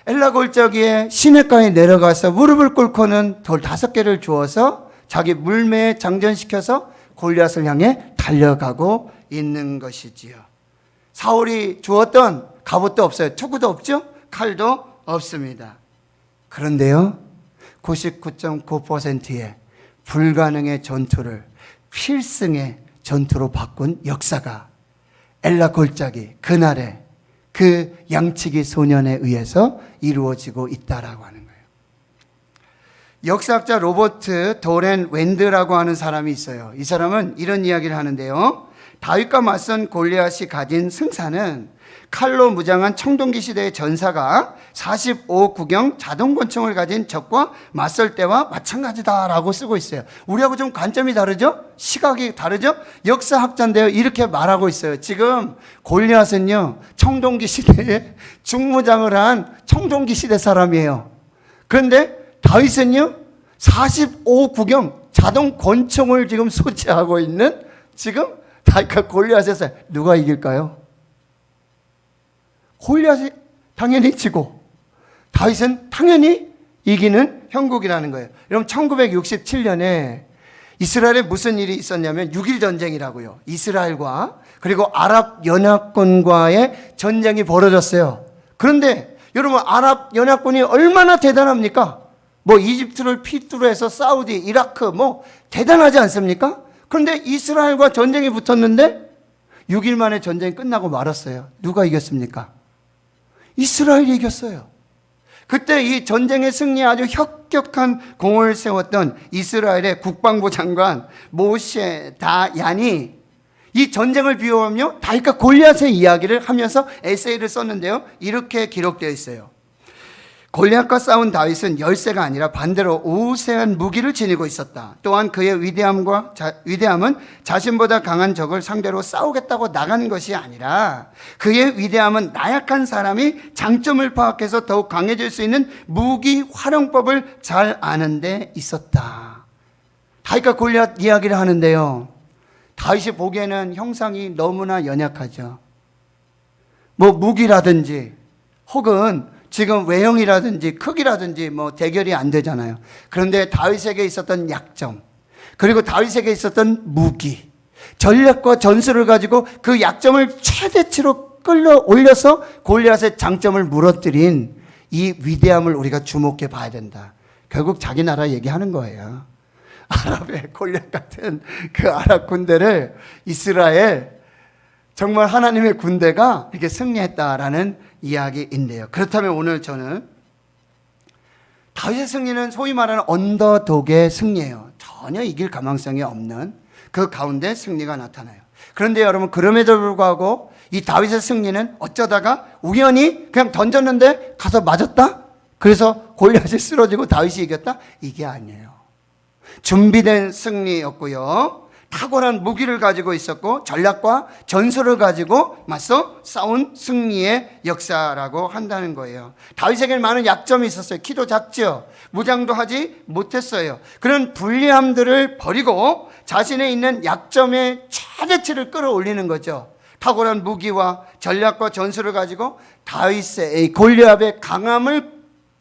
엘라 골짜기에 시냇가에 내려가서 무릎을 꿇고는 돌 5개를 주어서 자기 물매에 장전시켜서 골리앗을 향해 달려가고 있는 것이지요. 사울이 주었던 갑옷도 없어요. 투구도 없죠. 칼도 없습니다. 그런데요, 99.9%의 불가능의 전투를 필승의 전투로 바꾼 역사가 엘라 골짜기 그날의 그 양치기 소년에 의해서 이루어지고 있다라고 하는 거예요. 역사학자 로버트 도렌 웬드라고 하는 사람이 있어요. 이 사람은 이런 이야기를 하는데요. 다윗과 맞선 골리앗이 가진 승산은 칼로 무장한 청동기 시대의 전사가 45구경 자동권총을 가진 적과 맞설 때와 마찬가지다라고 쓰고 있어요. 우리하고 좀 관점이 다르죠? 시각이 다르죠? 역사학자인데요, 이렇게 말하고 있어요. 지금 골리앗은요, 청동기 시대에 중무장을 한 청동기 시대 사람이에요. 그런데 다윗은요, 45구경 자동권총을 지금 소지하고 있는 지금 다윗과 골리앗에서 누가 이길까요? 골리앗이 당연히 지고 다윗은 당연히 이기는 형국이라는 거예요. 여러분 1967년에 이스라엘에 무슨 일이 있었냐면 6.1 전쟁이라고요. 이스라엘과 그리고 아랍 연합군과의 전쟁이 벌어졌어요. 그런데 여러분 아랍 연합군이 얼마나 대단합니까? 뭐 이집트를 필두로 해서 사우디, 이라크 뭐 대단하지 않습니까? 그런데 이스라엘과 전쟁이 붙었는데 6일 만에 전쟁이 끝나고 말았어요. 누가 이겼습니까? 이스라엘이 이겼어요. 그때 이 전쟁의 승리에 아주 혁혁한 공을 세웠던 이스라엘의 국방부 장관 모셰 다얀이 이 전쟁을 비유하며 다윗과 골리앗의 이야기를 하면서 에세이를 썼는데요. 이렇게 기록되어 있어요. 골리앗과 싸운 다윗은 열세가 아니라 반대로 우세한 무기를 지니고 있었다. 또한 그의 위대함은 자신보다 강한 적을 상대로 싸우겠다고 나간 것이 아니라 그의 위대함은 나약한 사람이 장점을 파악해서 더욱 강해질 수 있는 무기 활용법을 잘 아는 데 있었다. 다윗과 골리앗 이야기를 하는데요. 다윗이 보기에는 형상이 너무나 연약하죠. 뭐 무기라든지 혹은 지금 외형이라든지 크기라든지 뭐 대결이 안 되잖아요. 그런데 다윗에게 있었던 약점, 그리고 다윗에게 있었던 무기, 전략과 전술을 가지고 그 약점을 최대치로 끌어올려서 골리앗의 장점을 무너뜨린 이 위대함을 우리가 주목해 봐야 된다. 결국 자기 나라 얘기하는 거예요. 아랍의 골리앗 같은 그 아랍 군대를 이스라엘 정말 하나님의 군대가 이렇게 승리했다라는 이야기인데요. 그렇다면 오늘 저는 다윗의 승리는 소위 말하는 언더독의 승리예요. 전혀 이길 가망성이 없는 그 가운데 승리가 나타나요. 그런데 여러분, 그럼에도 불구하고 이 다윗의 승리는 어쩌다가 우연히 그냥 던졌는데 가서 맞았다? 그래서 골리앗이 쓰러지고 다윗이 이겼다? 이게 아니에요. 준비된 승리였고요. 탁월한 무기를 가지고 있었고 전략과 전술을 가지고 맞서 싸운 승리의 역사라고 한다는 거예요. 다윗에게는 많은 약점이 있었어요. 키도 작죠. 무장도 하지 못했어요. 그런 불리함들을 버리고 자신의 있는 약점의 최대치를 끌어올리는 거죠. 탁월한 무기와 전략과 전술을 가지고 다윗의 골리앗의 강함을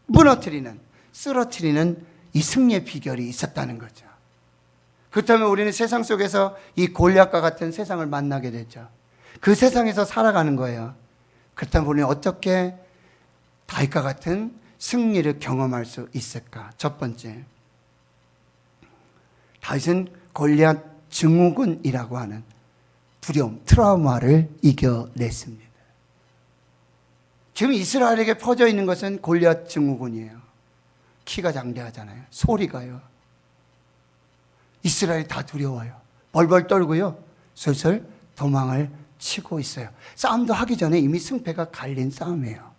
무너뜨리는 쓰러뜨리는 이 승리의 비결이 있었다는 거죠. 그렇다면 우리는 세상 속에서 이 골리앗과 같은 세상을 만나게 되죠. 그 세상에서 살아가는 거예요. 그렇다면 우리는 어떻게 다윗과 같은 승리를 경험할 수 있을까? 첫 번째, 다윗은 골리앗 증후군이라고 하는 두려움, 트라우마를 이겨냈습니다. 지금 이스라엘에게 퍼져 있는 것은 골리앗 증후군이에요. 키가 장대하잖아요. 소리가요. 이스라엘이 다 두려워요. 벌벌 떨고요. 슬슬 도망을 치고 있어요. 싸움도 하기 전에 이미 승패가 갈린 싸움이에요.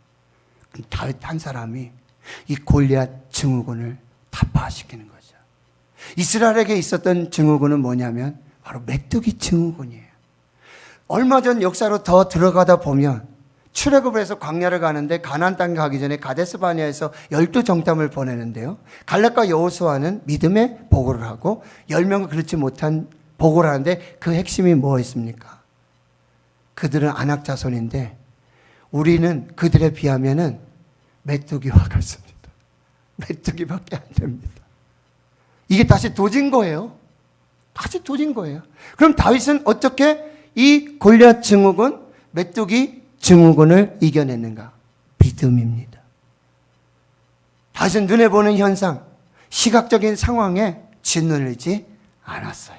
다윗 한 사람이 이 골리앗 증후군을 타파시키는 거죠. 이스라엘에게 있었던 증후군은 뭐냐면 바로 메뚜기 증후군이에요. 얼마 전 역사로 더 들어가다 보면 출애굽을 해서 광야를 가는데 가나안 땅에 가기 전에 가데스 바네아에서 12정탐을 보내는데요. 갈렙과 여호수아는 믿음의 보고를 하고 10명은 그렇지 못한 보고를 하는데 그 핵심이 뭐였습니까? 그들은 안악 자손인데 우리는 그들에 비하면은 메뚜기와 같습니다. 메뚜기밖에 안 됩니다. 이게 다시 도진 거예요. 다시 도진 거예요. 그럼 다윗은 어떻게 이 골리앗 증후군, 메뚜기 증후군을 이겨냈는가? 믿음입니다. 다윗은 눈에 보는 현상, 시각적인 상황에 짓눌리지 않았어요.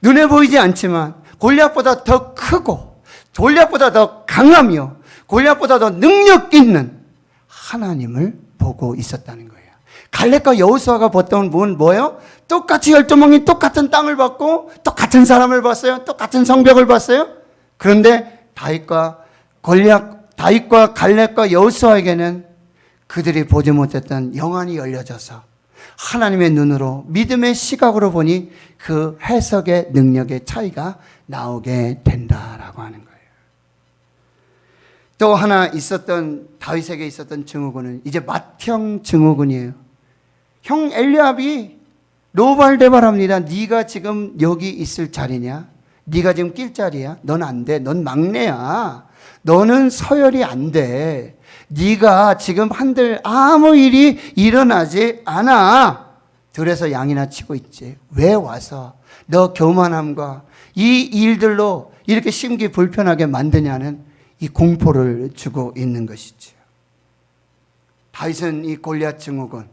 눈에 보이지 않지만 골리앗보다 더 크고 골리앗보다 더 강하며 골리앗보다 더 능력 있는 하나님을 보고 있었다는 거예요. 갈렙과 여호수아가 보던 분 뭐예요? 똑같이 12명이 똑같은 땅을 봤고 똑같은 사람을 봤어요. 똑같은 성벽을 봤어요. 그런데 다윗과 갈렙과 여호수아에게는 그들이 보지 못했던 영안이 열려져서 하나님의 눈으로 믿음의 시각으로 보니 그 해석의 능력의 차이가 나오게 된다라고 하는 거예요. 또 하나 다윗에게 있었던 증후군은 이제 맏형 증후군이에요. 형 엘리압이 노발대발합니다. 네가 지금 여기 있을 자리냐? 네가 지금 낄 자리야? 넌 안 돼. 넌 막내야. 너는 서열이 안 돼. 네가 지금 한들 아무 일이 일어나지 않아. 들에서 양이나 치고 있지. 왜 와서 너 교만함과 이 일들로 이렇게 심기 불편하게 만드냐는 이 공포를 주고 있는 것이죠. 다윗은 이 골리앗 증후군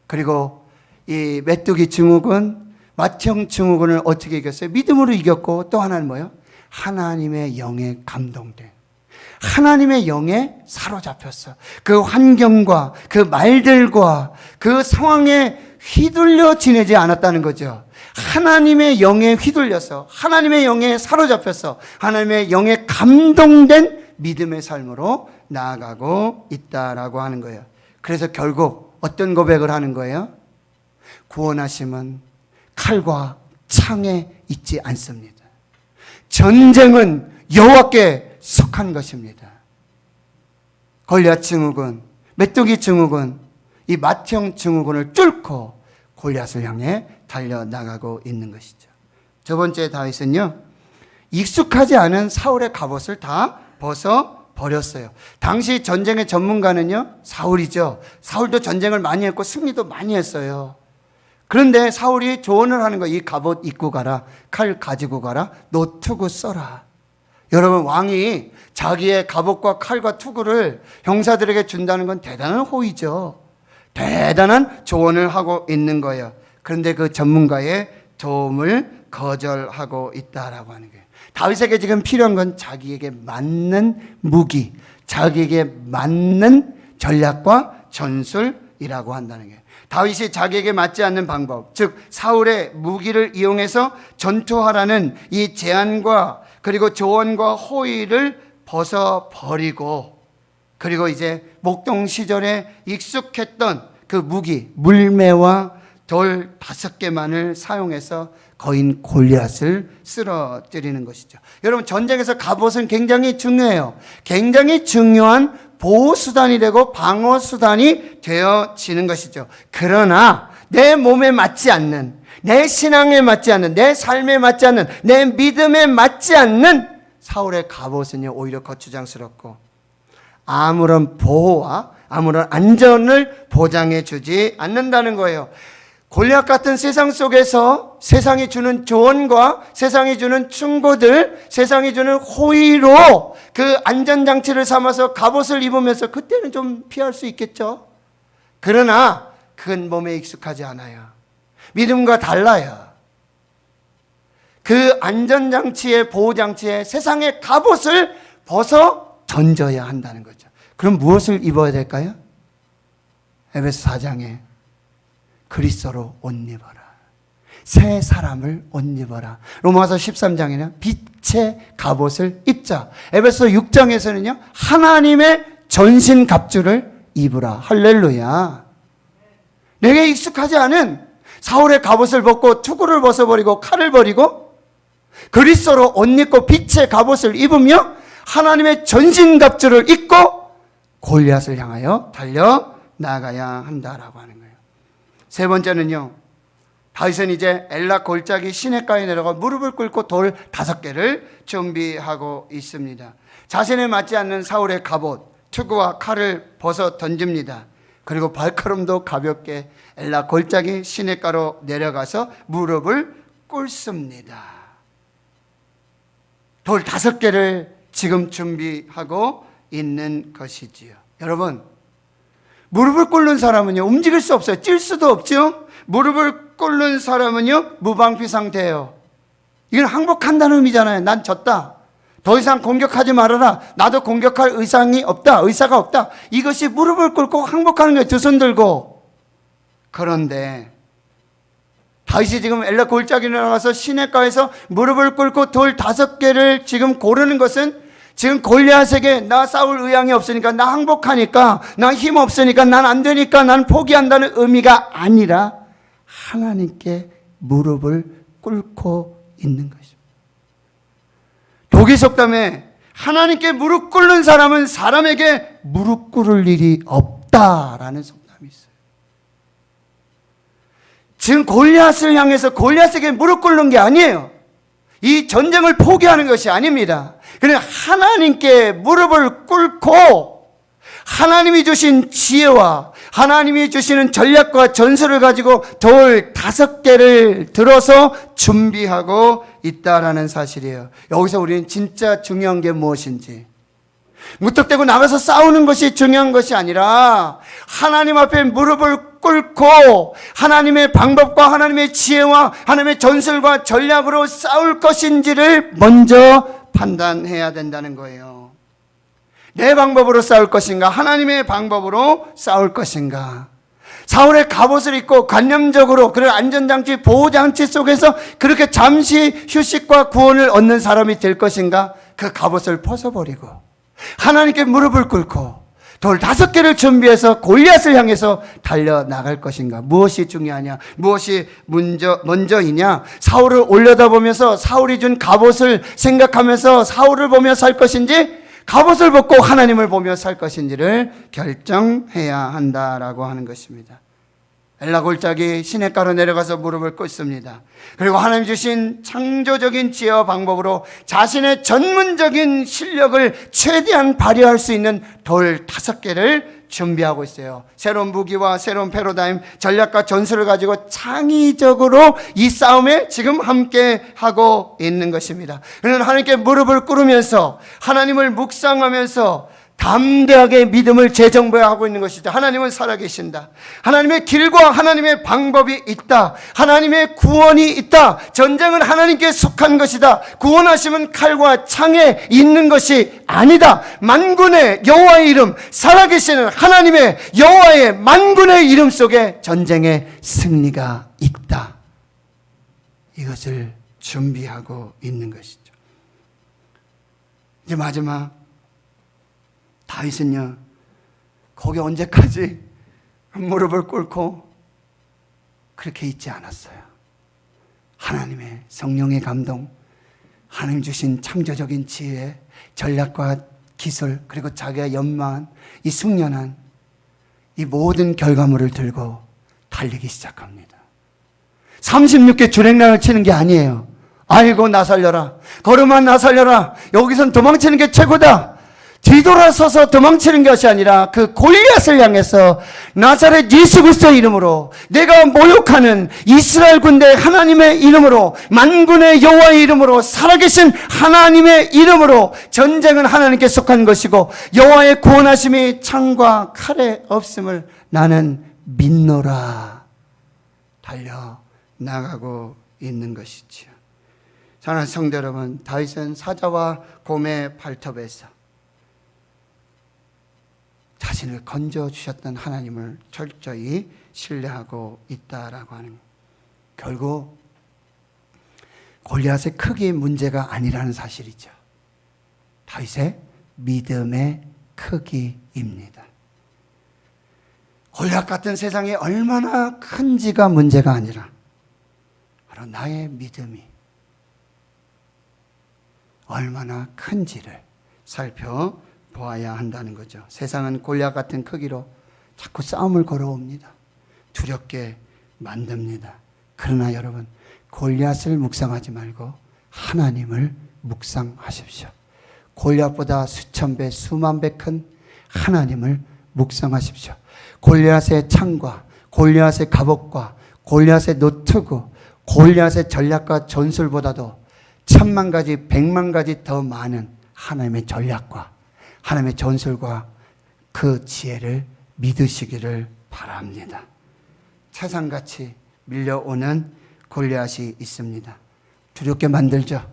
그리고 이 메뚜기 증후군, 맏형 증후군을 어떻게 이겼어요? 믿음으로 이겼고 또 하나는 뭐예요? 하나님의 영에 감동된, 하나님의 영에 사로잡혔어. 그 환경과 그 말들과 그 상황에 휘둘려 지내지 않았다는 거죠. 하나님의 영에 휘둘려서 하나님의 영에 사로잡혀서 하나님의 영에 감동된 믿음의 삶으로 나아가고 있다라고 하는 거예요. 그래서 결국 어떤 고백을 하는 거예요? 구원하심은 칼과 창에 있지 않습니다. 전쟁은 여호와께 속한 것입니다. 골리앗 증후군, 메뚜기 증후군, 이 맏형 증후군을 뚫고 골리앗을 향해 달려나가고 있는 것이죠. 두 번째 다윗은요, 익숙하지 않은 사울의 갑옷을 다 벗어버렸어요. 당시 전쟁의 전문가는요, 사울이죠. 사울도 전쟁을 많이 했고 승리도 많이 했어요. 그런데 사울이 조언을 하는 거예요. 이 갑옷 입고 가라. 칼 가지고 가라. 너 투구 써라. 여러분, 왕이 자기의 갑옷과 칼과 투구를 형사들에게 준다는 건 대단한 호의죠. 대단한 조언을 하고 있는 거예요. 그런데 그 전문가의 도움을 거절하고 있다라고 하는 거예요. 다윗에게 지금 필요한 건 자기에게 맞는 무기, 자기에게 맞는 전략과 전술이라고 한다는 거예요. 다윗이 자기에게 맞지 않는 방법, 즉 사울의 무기를 이용해서 전투하라는 이 제안과 그리고 조언과 호의를 벗어버리고, 그리고 이제 목동 시절에 익숙했던 그 무기, 물매와 돌 5개만을 사용해서 거인 골리앗을 쓰러뜨리는 것이죠. 여러분, 전쟁에서 갑옷은 굉장히 중요해요. 굉장히 중요한 보호수단이 되고 방어수단이 되어지는 것이죠. 그러나 내 몸에 맞지 않는, 내 신앙에 맞지 않는, 내 삶에 맞지 않는, 내 믿음에 맞지 않는 사울의 갑옷은요, 오히려 거추장스럽고 아무런 보호와 아무런 안전을 보장해 주지 않는다는 거예요. 골리앗 같은 세상 속에서 세상이 주는 조언과 세상이 주는 충고들, 세상이 주는 호의로 그 안전장치를 삼아서 갑옷을 입으면서 그때는 좀 피할 수 있겠죠. 그러나 그건 몸에 익숙하지 않아요. 믿음과 달라요. 그 안전장치의 보호장치에 세상의 갑옷을 벗어 던져야 한다는 거죠. 그럼 무엇을 입어야 될까요? 에베소 4장에 그리스도로 옷 입어라. 새 사람을 옷 입어라. 로마서 13장에는 빛의 갑옷을 입자. 에베소 6장에서는요, 하나님의 전신 갑주를 입으라. 할렐루야. 내게 익숙하지 않은 사울의 갑옷을 벗고 투구를 벗어버리고 칼을 버리고 그리스도로 옷 입고 빛의 갑옷을 입으며 하나님의 전신 갑주를 입고 골리앗을 향하여 달려 나가야 한다라고 하는 거예요. 세 번째는요, 다윗은 이제 엘라 골짜기 시냇가에 내려가 무릎을 꿇고 돌 5개를 준비하고 있습니다. 자신에 맞지 않는 사울의 갑옷, 투구와 칼을 벗어 던집니다. 그리고 발걸음도 가볍게 엘라 골짜기 시냇가로 내려가서 무릎을 꿇습니다. 돌 5개를 지금 준비하고 있는 것이지요. 여러분, 무릎을 꿇는 사람은요, 움직일 수 없어요. 찔 수도 없죠. 무릎을 꿇는 사람은요, 무방비 상태예요. 이건 항복한다는 의미잖아요. 난 졌다. 더 이상 공격하지 말아라. 나도 공격할 의사가 없다. 이것이 무릎을 꿇고 항복하는 거예요. 두 손 들고. 그런데 다윗이 지금 엘라 골짜기에 나가서 시냇가에서 무릎을 꿇고 돌 5개를 지금 고르는 것은 지금 골리앗에게 나 싸울 의향이 없으니까, 나 항복하니까, 나 힘 없으니까, 난 안 되니까, 난 포기한다는 의미가 아니라 하나님께 무릎을 꿇고 있는 것입니다. 독일 속담에 하나님께 무릎 꿇는 사람은 사람에게 무릎 꿇을 일이 없다라는 속담이 있어요. 지금 골리앗을 향해서 골리앗에게 무릎 꿇는 게 아니에요. 이 전쟁을 포기하는 것이 아닙니다. 그냥 하나님께 무릎을 꿇고 하나님이 주신 지혜와 하나님이 주시는 전략과 전술을 가지고 돌 5개를 들어서 준비하고 있다라는 사실이에요. 여기서 우리는 진짜 중요한 게 무엇인지, 무턱대고 나가서 싸우는 것이 중요한 것이 아니라 하나님 앞에 무릎을 꿇고 하나님의 방법과 하나님의 지혜와 하나님의 전술과 전략으로 싸울 것인지를 먼저 판단해야 된다는 거예요. 내 방법으로 싸울 것인가, 하나님의 방법으로 싸울 것인가. 사울의 갑옷을 입고 관념적으로 그런 안전장치, 보호장치 속에서 그렇게 잠시 휴식과 구원을 얻는 사람이 될 것인가, 그 갑옷을 벗어버리고 하나님께 무릎을 꿇고 돌 5개를 준비해서 골리앗을 향해서 달려나갈 것인가. 무엇이 중요하냐, 무엇이 먼저이냐. 사울을 올려다보면서 사울이 준 갑옷을 생각하면서 사울을 보며 살 것인지, 갑옷을 벗고 하나님을 보며 살 것인지를 결정해야 한다라고 하는 것입니다. 엘라 골짜기 시냇가로 내려가서 무릎을 꿇습니다. 그리고 하나님 주신 창조적인 지혜와 방법으로 자신의 전문적인 실력을 최대한 발휘할 수 있는 돌 5개를 준비하고 있어요. 새로운 무기와 새로운 패러다임, 전략과 전술을 가지고 창의적으로 이 싸움에 지금 함께 하고 있는 것입니다. 그는 하나님께 무릎을 꿇으면서 하나님을 묵상하면서 담대하게 믿음을 재정부하고 있는 것이죠. 하나님은 살아계신다. 하나님의 길과 하나님의 방법이 있다. 하나님의 구원이 있다. 전쟁은 하나님께 속한 것이다. 구원하심은 칼과 창에 있는 것이 아니다. 만군의 여호와의 이름, 살아계시는 하나님의 여호와의 만군의 이름 속에 전쟁의 승리가 있다. 이것을 준비하고 있는 것이죠. 이제 마지막, 다윗은요, 거기 언제까지 무릎을 꿇고 그렇게 있지 않았어요. 하나님의 성령의 감동, 하나님 주신 창조적인 지혜, 전략과 기술, 그리고 자기가 연마한 이 숙련한 이 모든 결과물을 들고 달리기 시작합니다. 36개 주랭랑을 치는 게 아니에요. 아이고 나 살려라, 걸음아 나 살려라, 여기선 도망치는 게 최고다, 뒤돌아서서 도망치는 것이 아니라 그 골리앗을 향해서 나사렛 예수 그리스도의 이름으로, 내가 모욕하는 이스라엘 군대 하나님의 이름으로, 만군의 여호와의 이름으로, 살아계신 하나님의 이름으로, 전쟁은 하나님께 속한 것이고 여호와의 구원하심이 창과 칼에 없음을 나는 믿노라 달려 나가고 있는 것이지요. 사랑하는 성도 여러분, 다윗은 사자와 곰의 발톱에서 자신을 건져주셨던 하나님을 철저히 신뢰하고 있다라고 하는 거예요. 결국 골리앗의 크기의 문제가 아니라는 사실이죠. 다윗의 믿음의 크기입니다. 골리앗 같은 세상이 얼마나 큰지가 문제가 아니라 바로 나의 믿음이 얼마나 큰지를 살펴보아야 한다는 거죠. 세상은 골리앗 같은 크기로 자꾸 싸움을 걸어옵니다. 두렵게 만듭니다. 그러나 여러분, 골리앗을 묵상하지 말고 하나님을 묵상하십시오. 골리앗보다 수천 배, 수만 배 큰 하나님을 묵상하십시오. 골리앗의 창과 골리앗의 갑옷과 골리앗의 노트구, 골리앗의 전략과 전술보다도 천만 가지, 백만 가지 더 많은 하나님의 전략과 하나님의 전술과 그 지혜를 믿으시기를 바랍니다. 세상같이 밀려오는 골리앗이 있습니다. 두렵게 만들죠.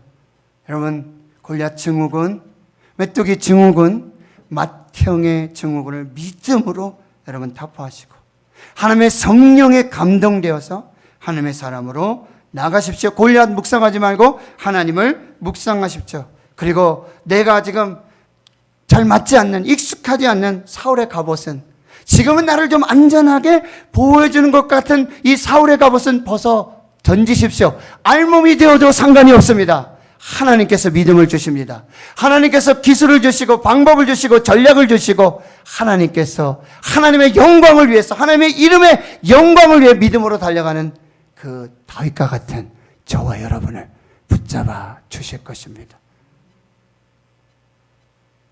여러분, 골리앗 증후군, 메뚜기 증후군, 맏형의 증후군을 믿음으로 여러분 타파하시고 하나님의 성령에 감동되어서 하나님의 사람으로 나가십시오. 골리앗 묵상하지 말고 하나님을 묵상하십시오. 그리고 내가 지금 잘 맞지 않는, 익숙하지 않는 사울의 갑옷은, 지금은 나를 좀 안전하게 보호해주는 것 같은 이 사울의 갑옷은 벗어 던지십시오. 알몸이 되어도 상관이 없습니다. 하나님께서 믿음을 주십니다. 하나님께서 기술을 주시고 방법을 주시고 전략을 주시고 하나님께서 하나님의 영광을 위해서, 하나님의 이름의 영광을 위해 믿음으로 달려가는 그 다윗과 같은 저와 여러분을 붙잡아 주실 것입니다.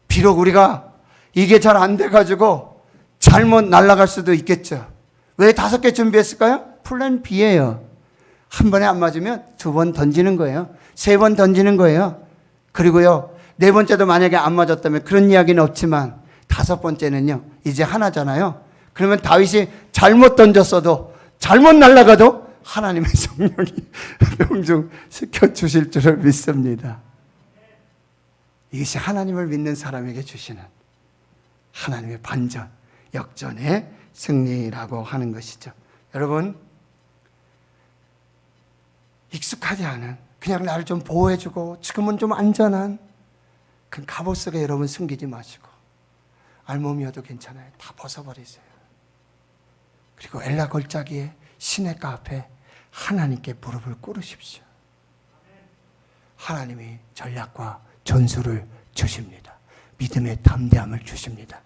비록 우리가 이게 잘 안 돼가지고 잘못 날아갈 수도 있겠죠. 왜 5개 준비했을까요? 플랜 B예요. 한 번에 안 맞으면 2번 던지는 거예요. 3번 던지는 거예요. 그리고요, 4번째도 만약에 안 맞았다면 그런 이야기는 없지만 5번째는요, 이제 하나잖아요. 그러면 다윗이 잘못 던졌어도, 잘못 날아가도 하나님의 성령이 명중시켜 주실 줄을 믿습니다. 이것이 하나님을 믿는 사람에게 주시는 하나님의 반전, 역전의 승리라고 하는 것이죠. 여러분, 익숙하지 않은, 그냥 나를 좀 보호해주고 지금은 좀 안전한 그 갑옷 속에 여러분 숨기지 마시고, 알몸이어도 괜찮아요. 다 벗어버리세요. 그리고 엘라 골짜기에 시냇가 앞에 하나님께 무릎을 꿇으십시오. 하나님이 전략과 전술을 주십니다. 믿음의 담대함을 주십니다.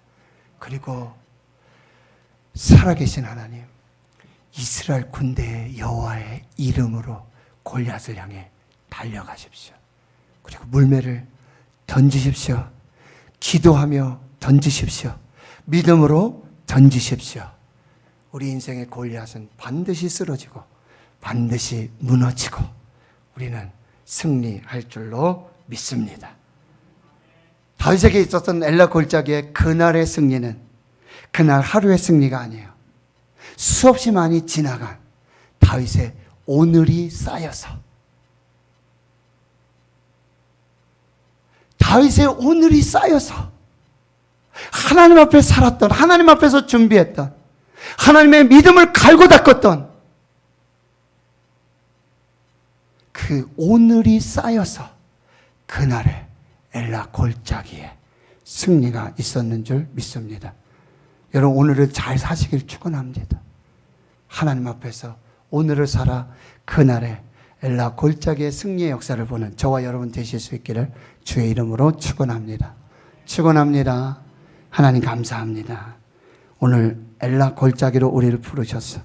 그리고 살아계신 하나님, 이스라엘 군대의 여호와의 이름으로 골리앗을 향해 달려가십시오. 그리고 물매를 던지십시오. 기도하며 던지십시오. 믿음으로 던지십시오. 우리 인생의 골리앗은 반드시 쓰러지고 반드시 무너지고 우리는 승리할 줄로 믿습니다. 다윗에게 있었던 엘라 골짜기의 그날의 승리는 그날 하루의 승리가 아니에요. 수없이 많이 지나간 다윗의 오늘이 쌓여서, 다윗의 오늘이 쌓여서 하나님 앞에 살았던, 하나님 앞에서 준비했던, 하나님의 믿음을 갈고 닦았던 그 오늘이 쌓여서 그날에 엘라 골짜기에 승리가 있었는 줄 믿습니다. 여러분, 오늘을 잘 사시길 축원합니다. 하나님 앞에서 오늘을 살아 그날에 엘라 골짜기의 승리의 역사를 보는 저와 여러분 되실 수 있기를 주의 이름으로 축원합니다. 축원합니다. 하나님 감사합니다. 오늘 엘라 골짜기로 우리를 부르셔서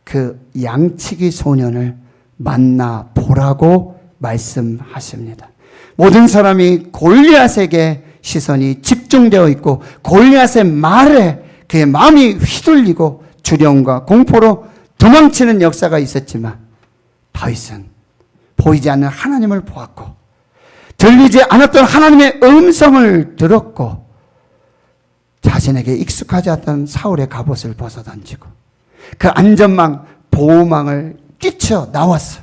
그 양치기 소년을 만나 보라고 말씀하십니다. 모든 사람이 골리앗에게 시선이 집중되어 있고 골리앗의 말에 그의 마음이 휘둘리고 두려움과 공포로 도망치는 역사가 있었지만 다윗은 보이지 않는 하나님을 보았고 들리지 않았던 하나님의 음성을 들었고 자신에게 익숙하지 않던 사울의 갑옷을 벗어던지고 그 안전망, 보호망을 끼쳐 나왔어.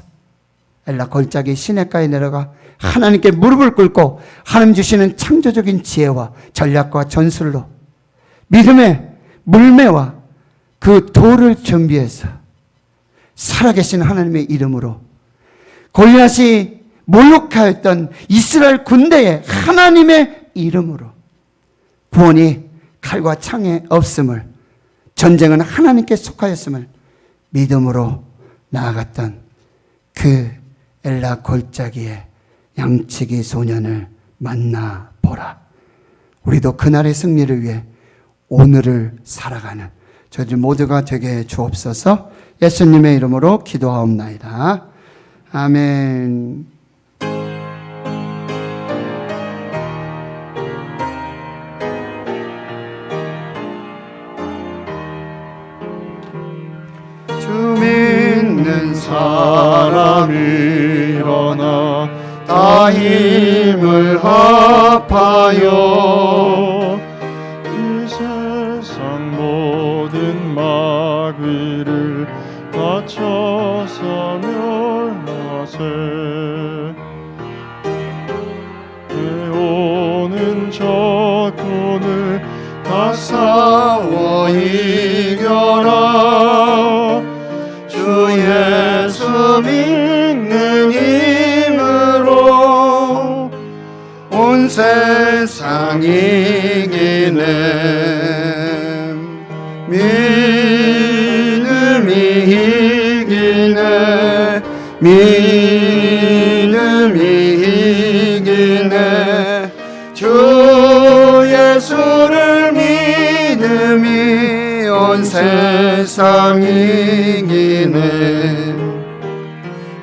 엘라 골짜기 시냇가에 내려가 하나님께 무릎을 꿇고 하나님 주시는 창조적인 지혜와 전략과 전술로 믿음의 물매와 그 돌을 준비해서 살아계신 하나님의 이름으로 골리앗이 몰록하였던 이스라엘 군대의 하나님의 이름으로 구원이 칼과 창에 없음을, 전쟁은 하나님께 속하였음을 믿음으로 나아갔던 그 엘라 골짜기의 양치기 소년을 만나보라. 우리도 그날의 승리를 위해 오늘을 살아가는 저희들 모두가 되게 해 주옵소서. 예수님의 이름으로 기도하옵나이다. 아멘. 주 믿는 사람이 일어나 다 힘을 합하여 이 세상 모든 마귀를 다쳐서 멸하세. 해오는 적군을 다 싸워 이겨라. 주 예수 믿는 힘으로 온 세상 이기네. 믿음이 이기네. 믿음이 이기네. 주 예수를 믿음이 온 세상 이기네.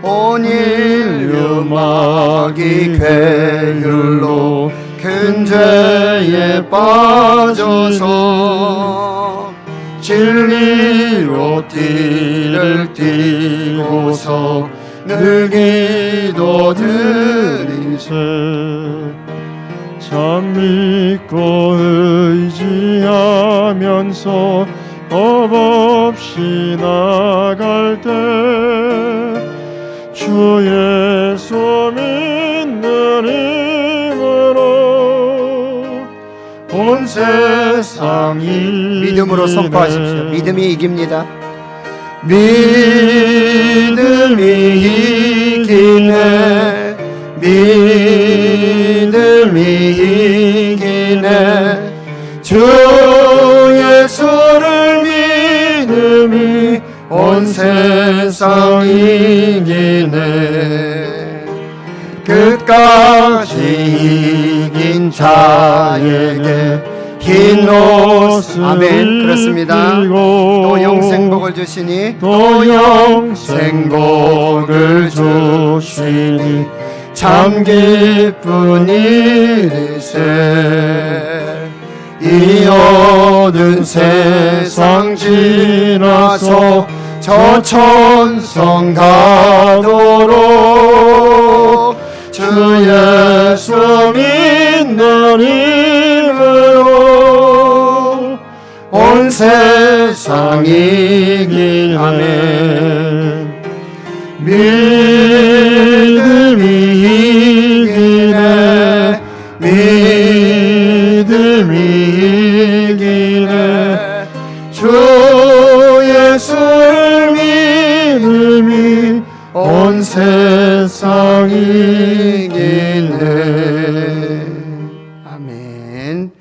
온 인류 마귀 괴율로 큰 죄에 빠져서 진리로 띠를 띠고서 늘 기도 드리세. 참 믿고 의지하면서 겁 없이 나갈 때 주 예수 믿는 힘으로 온 세상이 믿음으로 선포하십시오. 믿음이 이깁니다. 믿음이 이기네. 믿음이 이기네. 주 예수를 믿음이 온 세상 이기네. 끝까지 이긴 자에게 흰 옷을 아멘. 그렇습니다. 또 영생복을 주시니 또 영생복을 주시니 참 기쁜 일이세. 이 어두운 세상 지나서 저 천성 가도록 주 예수 믿는 힘으로 온 세상 이기네. 아멘. 믿음이 이기네. 믿음이 이기네. 주 예수를 믿음이 온 세상 이기네. 아멘.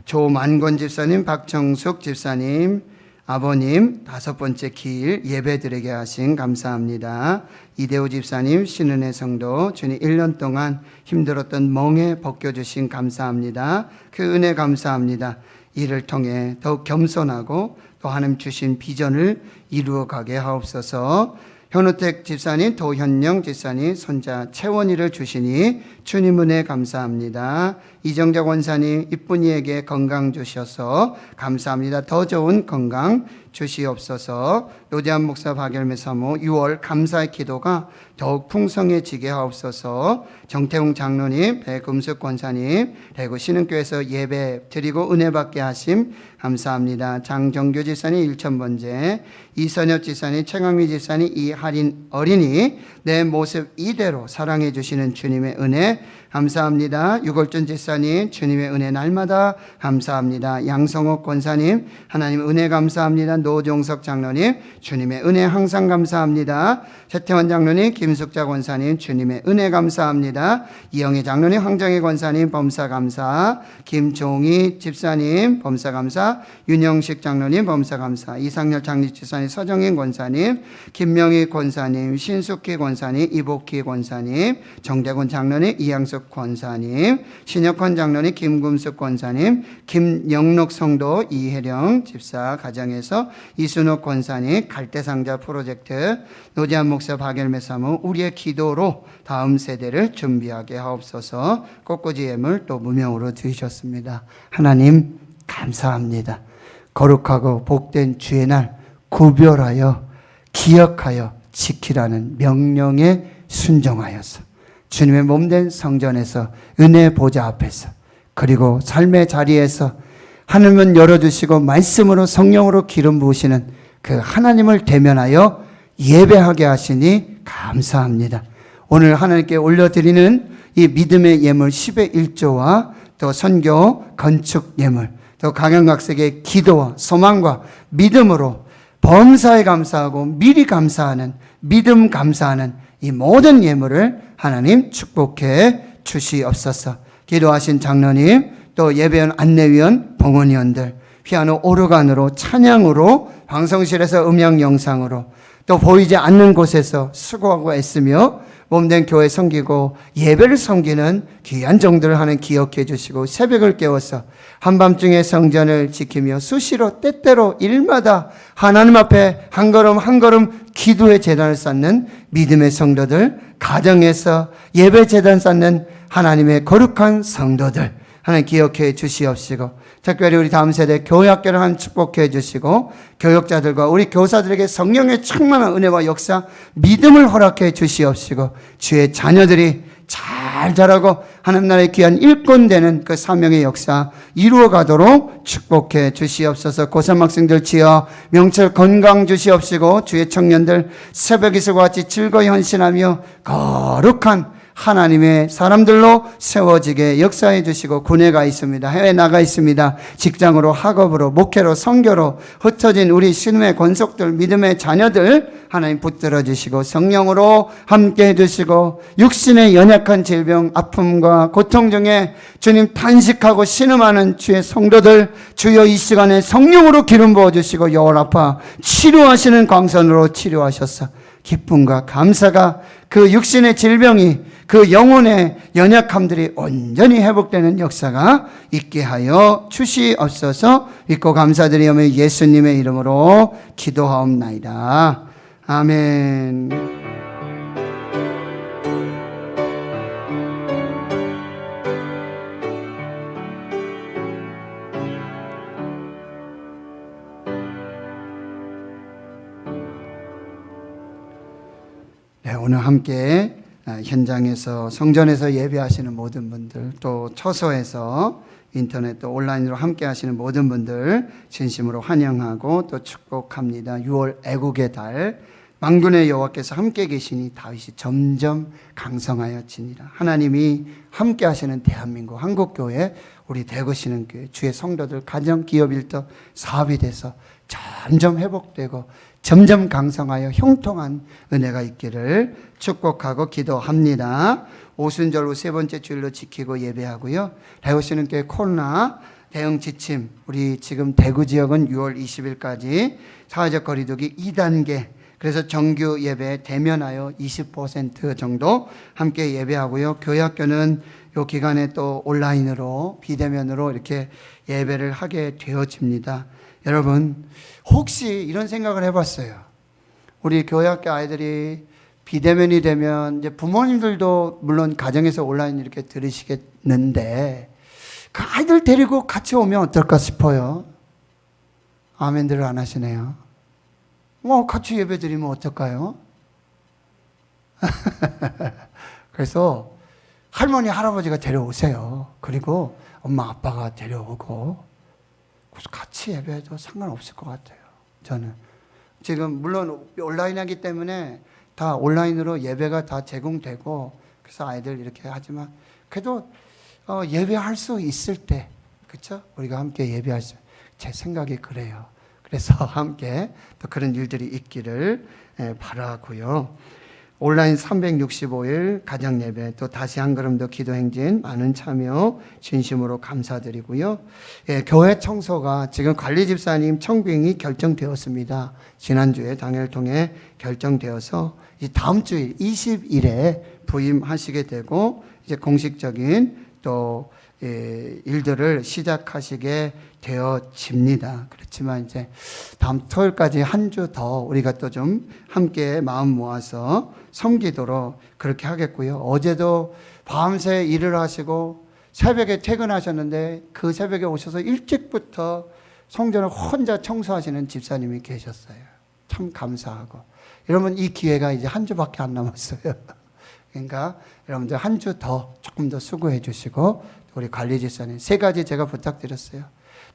조만권 집사님, 박정숙 집사님, 아버님 5번째 기일 예배드리게 하신 감사합니다. 이대호 집사님, 신은혜 성도 주님 1년 동안 힘들었던 멍에 벗겨주신 감사합니다. 그 은혜 감사합니다. 이를 통해 더욱 겸손하고 또 하나님 주신 비전을 이루어가게 하옵소서. 현우택 집사님, 도현영 집사님, 손자 채원이를 주시니 주님 은혜 감사합니다. 이정자 권사님 이쁜이에게 건강 주셔서 감사합니다. 더 좋은 건강 주시옵소서. 노재한 목사 박열매 사모 6월 감사의 기도가 더욱 풍성해지게 하옵소서. 정태웅 장로님, 배금숙 권사님, 대구 신흥교회에서 예배 드리고 은혜 받게 하심 감사합니다. 장정교 지사님 1,000번째, 이선엽 지사님, 최강미 지사님, 이하린 어린이 내 모습 이대로 사랑해 주시는 주님의 은혜 감사합니다. 유골준 지사님 주님의 은혜 날마다 감사합니다. 양성옥 권사님 하나님 은혜 감사합니다. 노종석 장로님 주님의 은혜 항상 감사합니다. 최태원 장로님, 김숙자 권사님 주님의 은혜 감사합니다. 이영애 장로님, 황정희 권사님 범사 감사, 김종희 집사님 범사 감사, 윤영식 장로님 범사 감사, 이상열 장립집사님, 서정인 권사님, 김명희 권사님, 신숙희 권사님, 이복희 권사님, 정대곤 장로님, 이양숙 권사님, 신혁헌 장로님, 김금숙 권사님, 김영록 성도, 이혜령 집사 가정에서 이순옥 권사님, 갈대상자 프로젝트, 노재한 목사 박열매 사모 우리의 기도로 다음 세대를 준비하게 하옵소서. 꽃꽂이 예물 또 무명으로 드리셨습니다. 하나님 감사합니다. 거룩하고 복된 주의 날 구별하여 기억하여 지키라는 명령에 순종하여서 주님의 몸된 성전에서 은혜 보좌 앞에서 그리고 삶의 자리에서 하늘문 열어주시고 말씀으로 성령으로 기름 부으시는 그 하나님을 대면하여 예배하게 하시니 감사합니다. 오늘 하나님께 올려드리는 이 믿음의 예물 10의 1조와 또 선교 건축 예물 또 강연각색의 기도와 소망과 믿음으로 범사에 감사하고 미리 감사하는 믿음 감사하는 이 모든 예물을 하나님 축복해 주시옵소서. 기도하신 장로님 또 예배원 안내위원 봉헌위원들 피아노 오르간으로 찬양으로 방송실에서 음향 영상으로 또 보이지 않는 곳에서 수고하고 애쓰며 몸된 교회 섬기고 예배를 섬기는 귀한 종들을 하는 기억해 주시고 새벽을 깨워서 한밤중에 성전을 지키며 수시로 때때로 일마다 하나님 앞에 한 걸음 한 걸음 기도의 제단을 쌓는 믿음의 성도들, 가정에서 예배 제단 쌓는 하나님의 거룩한 성도들 하나님 기억해 주시옵시고 특별히 우리 다음 세대 교회학교를 하나님 축복해 주시고 교육자들과 우리 교사들에게 성령의 충만한 은혜와 역사 믿음을 허락해 주시옵시고 주의 자녀들이 잘 자라고 하나님 나라의 귀한 일꾼 되는 그 사명의 역사 이루어가도록 축복해 주시옵소서. 고3 학생들 지어 명철 건강 주시옵시고 주의 청년들 새벽 이슬과 같이 즐거이 헌신하며 거룩한 하나님의 사람들로 세워지게 역사해 주시고 군에 가 있습니다. 해외 나가 있습니다. 직장으로 학업으로 목회로 선교로 흩어진 우리 신음의 권속들 믿음의 자녀들 하나님 붙들어 주시고 성령으로 함께 해 주시고 육신의 연약한 질병 아픔과 고통 중에 주님 탄식하고 신음하는 주의 성도들 주여 이 시간에 성령으로 기름 부어 주시고 열 아파 치료하시는 광선으로 치료하셔서 기쁨과 감사가 그 육신의 질병이 그 영혼의 연약함들이 온전히 회복되는 역사가 있게 하여 주시옵소서. 믿고 감사드리며 예수님의 이름으로 기도하옵나이다. 아멘. 네, 오늘 함께 현장에서 성전에서 예배하시는 모든 분들 또 처소에서 인터넷 또 온라인으로 함께 하시는 모든 분들 진심으로 환영하고 또 축복합니다. 6월 애국의 달 만군의 여호와께서 함께 계시니 다윗이 점점 강성하여지니라. 하나님이 함께 하시는 대한민국 한국교회 우리 대구 신흥교회 주의 성도들 가정 기업 일터 사업이 돼서 점점 회복되고 점점 강성하여 형통한 은혜가 있기를 축복하고 기도합니다. 오순절 후 세 번째 주일로 지키고 예배하고요. 대구 신흥교회 코로나 대응 지침 우리 지금 대구 지역은 6월 20일까지 사회적 거리두기 2단계 그래서 정규 예배 대면하여 20% 정도 함께 예배하고요. 교회학교는 이 기간에 또 온라인으로 비대면으로 이렇게 예배를 하게 되어집니다. 여러분 혹시 이런 생각을 해봤어요? 우리 교회학교 아이들이 비대면이 되면 이제 부모님들도 물론 가정에서 온라인 이렇게 들으시겠는데 그 아이들 데리고 같이 오면 어떨까 싶어요. 아멘들을 안 하시네요. 뭐 같이 예배 드리면 어떨까요? 그래서 할머니 할아버지가 데려오세요. 그리고 엄마 아빠가 데려오고 그래서 같이 예배해도 상관없을 것 같아요. 저는 지금 물론 온라인하기 때문에 다 온라인으로 예배가 다 제공되고 그래서 아이들 이렇게 하지만 그래도 예배할 수 있을 때 그렇죠? 우리가 함께 예배할 수 제 생각이 그래요. 그래서 함께 또 그런 일들이 있기를 바라고요. 온라인 365일 가정예배 또 다시 한 걸음 더 기도행진 많은 참여 진심으로 감사드리고요. 교회 청소가 지금 관리집사님 청빙이 결정되었습니다. 지난주에 당회를 통해 결정되어서 이 다음 주일 20일에 부임하시게 되고 이제 공식적인 또 일들을 시작하시게 되어집니다. 그렇지만 이제 다음 토요일까지 한 주 더 우리가 또 좀 함께 마음 모아서 섬기도록 그렇게 하겠고요. 어제도 밤새 일을 하시고 새벽에 퇴근하셨는데 그 새벽에 오셔서 일찍부터 성전을 혼자 청소하시는 집사님이 계셨어요. 참 감사하고. 여러분 이 기회가 이제 한 주밖에 안 남았어요. 그러니까 여러분들 한 주 더 조금 더 수고해 주시고 우리 관리집사님 세 가지 제가 부탁드렸어요.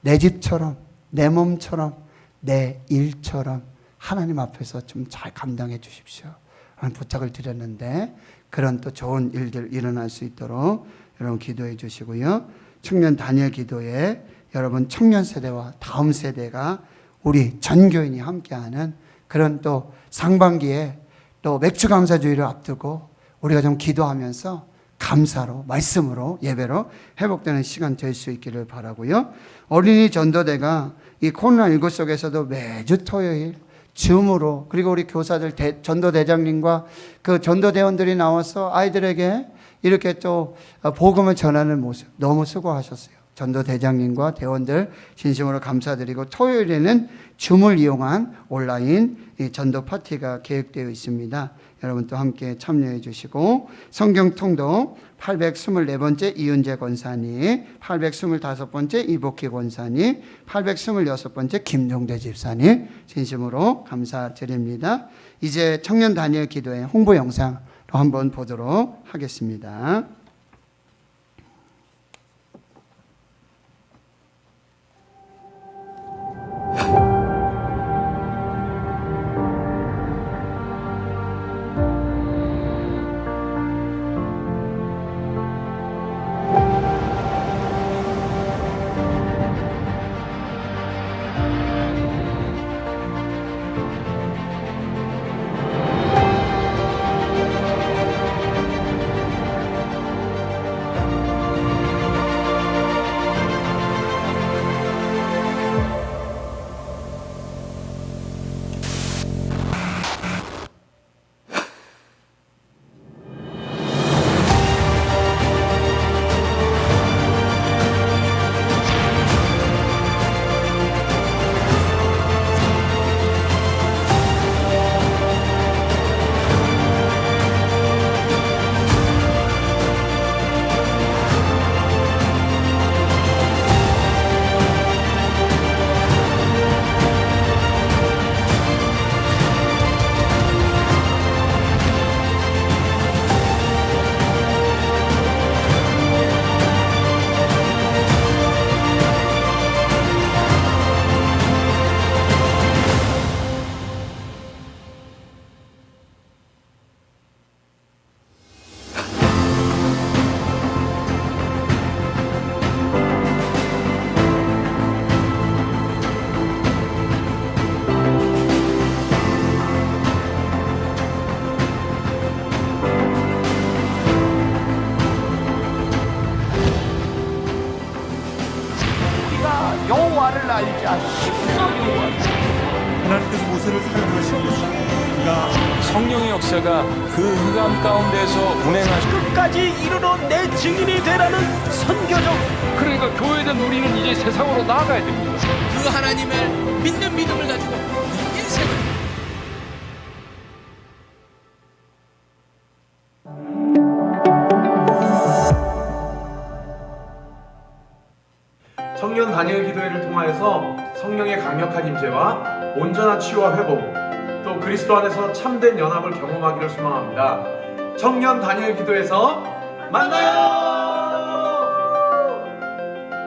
내 집처럼 내 몸처럼 내 일처럼 하나님 앞에서 좀 잘 감당해 주십시오 하는 부탁을 드렸는데 그런 또 좋은 일들 일어날 수 있도록 여러분 기도해 주시고요. 청년 단일 기도에 여러분 청년 세대와 다음 세대가 우리 전교인이 함께하는 그런 또 상반기에 또 맥주감사주의를 앞두고 우리가 좀 기도하면서 감사로 말씀으로 예배로 회복되는 시간 될 수 있기를 바라고요. 어린이 전도대가 이 코로나19 속에서도 매주 토요일 줌으로 그리고 우리 교사들 전도대장님과 그 전도대원들이 나와서 아이들에게 이렇게 또 복음을 전하는 모습 너무 수고하셨어요. 전도대장님과 대원들 진심으로 감사드리고 토요일에는 줌을 이용한 온라인 전도 파티가 계획되어 있습니다. 여러분 또 함께 참여해 주시고 성경 통독 824번째 이은재 권사님, 825번째 이복희 권사님, 826번째 김종대 집사님 진심으로 감사드립니다. 이제 청년 단일 기도의 홍보 영상으로 한번 보도록 하겠습니다. 여호와를 알자. 하나님께서 모세를 사용하신 것이 그가 성령의 역사가 그 흑암 가운데서 운행하시 끝까지 이르러 내 증인이 되라는 선교적. 그러니까 교회된 우리는 이제 세상으로 나아가야 됩니다. 그 하나님을 믿는 믿음을 가지고 인생을 통하여서 성령의 강력한 임재와 온전한 치유와 회복, 또 그리스도 안에서 참된 연합을 경험하기를 소망합니다. 청년 다니엘 기도에서 만나요.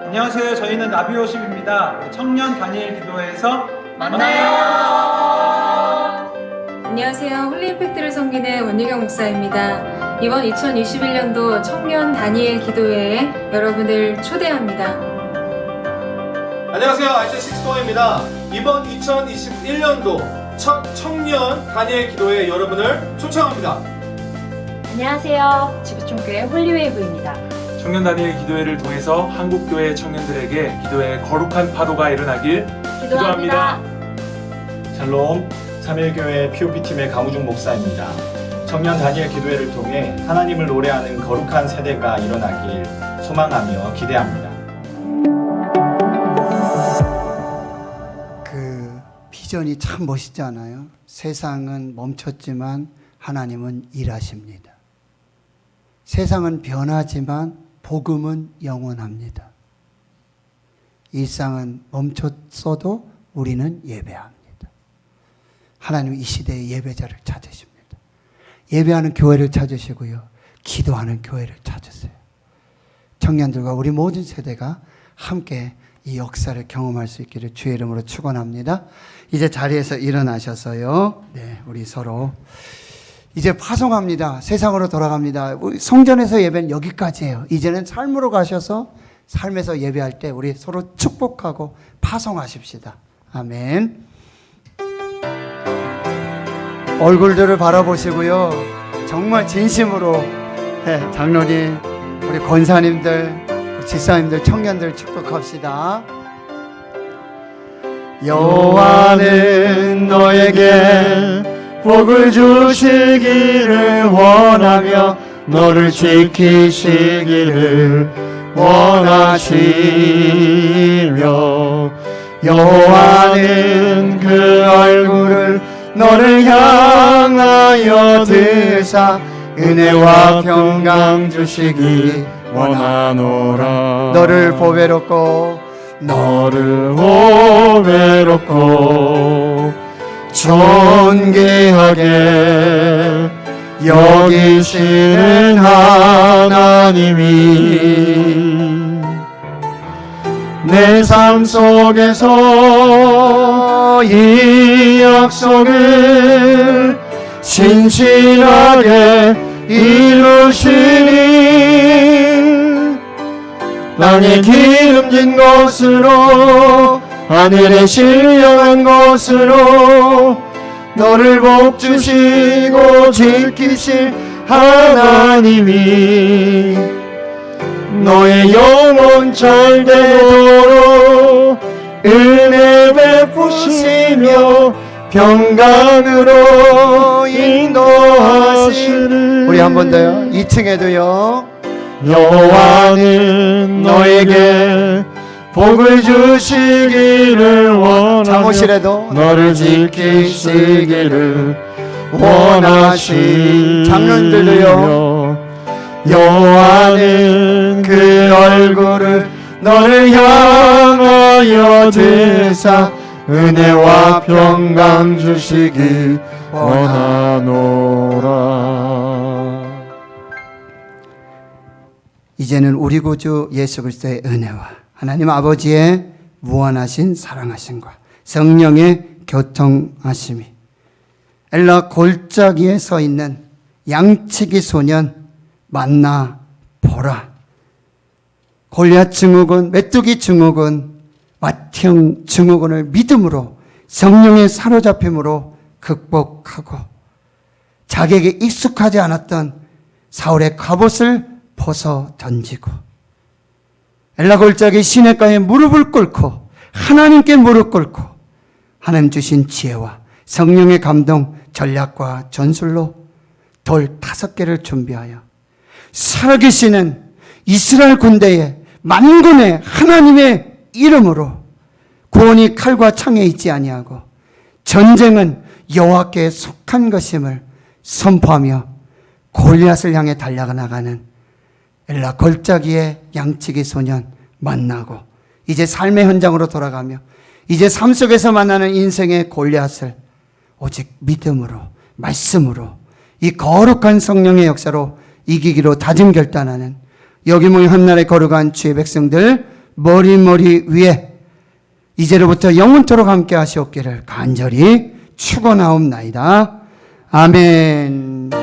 안녕하세요. 저희는 나비오십입니다. 청년 다니엘 기도회에서 만나요. 안녕하세요. 홀리임팩트를 섬기는 원유경 목사입니다. 이번 2021년도 청년 다니엘 기도회에 여러분을 초대합니다. 안녕하세요. 아이젠 식스토어입니다. 이번 2021년도 청년 다니엘 기도회 여러분을 초청합니다. 안녕하세요. 지구촌교회 홀리웨이브입니다. 청년 다니엘 기도회를 통해서 한국교회 청년들에게 기도의 거룩한 파도가 일어나길 기도합니다. 샬롬, 3일교회 POP팀의 강우중 목사입니다. 청년 다니엘 기도회를 통해 하나님을 노래하는 거룩한 세대가 일어나길 소망하며 기대합니다. 그 비전이 참 멋있지 않아요? 세상은 멈췄지만 하나님은 일하십니다. 세상은 변하지만 복음은 영원합니다. 일상은 멈췄어도 우리는 예배합니다. 하나님 이 시대의 예배자를 찾으십니다. 예배하는 교회를 찾으시고요. 기도하는 교회를 찾으세요. 청년들과 우리 모든 세대가 함께 이 역사를 경험할 수 있기를 주의 이름으로 축원합니다. 이제 자리에서 일어나셔서요. 네, 우리 서로 이제 파송합니다. 세상으로 돌아갑니다. 우리 성전에서 예배는 여기까지예요. 이제는 삶으로 가셔서 삶에서 예배할 때 우리 서로 축복하고 파송하십시다. 아멘. 얼굴들을 바라보시고요. 정말 진심으로 장로님, 우리 권사님들, 우리 집사님들, 청년들 축복합시다. 여호와는 너에게 복을 주시기를 원하며 너를 지키시기를 원하시며 여호와는 그 얼굴을 너를 향하여 드사 은혜와 평강 주시기 원하노라. 너를 보배롭고 존귀하게 여기시는 하나님이 내 삶 속에서 이 약속을 신실하게 이루시니 땅에 기름진 것으로 하늘에 신령한 것으로 너를 복주시고 지키실 하나님이 너의 영혼 잘 되도록 은혜 베푸시며 평강으로 인도하시는 우리 한 번 더요. 2층에도요. 여호와는 너에게 복을 주시기를 원하며 잠옷이라도 너를 지키시기를 원하시며 장로님들도요. 여호와는 그 얼굴을 너를 향하여 드사 은혜와 평강 주시기 원하노라. 이제는 우리 구주 예수 그리스도의 은혜와 하나님 아버지의 무한하신 사랑하심과 성령의 교통하심이 엘라 골짜기에 서 있는 양치기 소년 만나 보라. 골리앗 증후군, 메뚜기 증후군, 맏형 증후군을 믿음으로 성령의 사로잡힘으로 극복하고 자기에게 익숙하지 않았던 사울의 갑옷을 벗어 던지고 엘라 골짜기 시냇가에 무릎을 꿇고 하나님께 무릎 꿇고 하나님 주신 지혜와 성령의 감동, 전략과 전술로 돌 5개를 준비하여 살아계시는 이스라엘 군대의 만군의 하나님의 이름으로 구원이 칼과 창에 있지 아니하고 전쟁은 여호와께 속한 것임을 선포하며 골리앗을 향해 달려나가는 엘라 골짜기의 양치기 소년 만나고 이제 삶의 현장으로 돌아가며 이제 삶 속에서 만나는 인생의 골리앗을 오직 믿음으로, 말씀으로, 이 거룩한 성령의 역사로 이기기로 다짐 결단하는 여기 모인 한나라의 거룩한 주의 백성들 머리 위에 이제로부터 영원토록 함께 하시옵기를 간절히 축원하옵나이다. 아멘.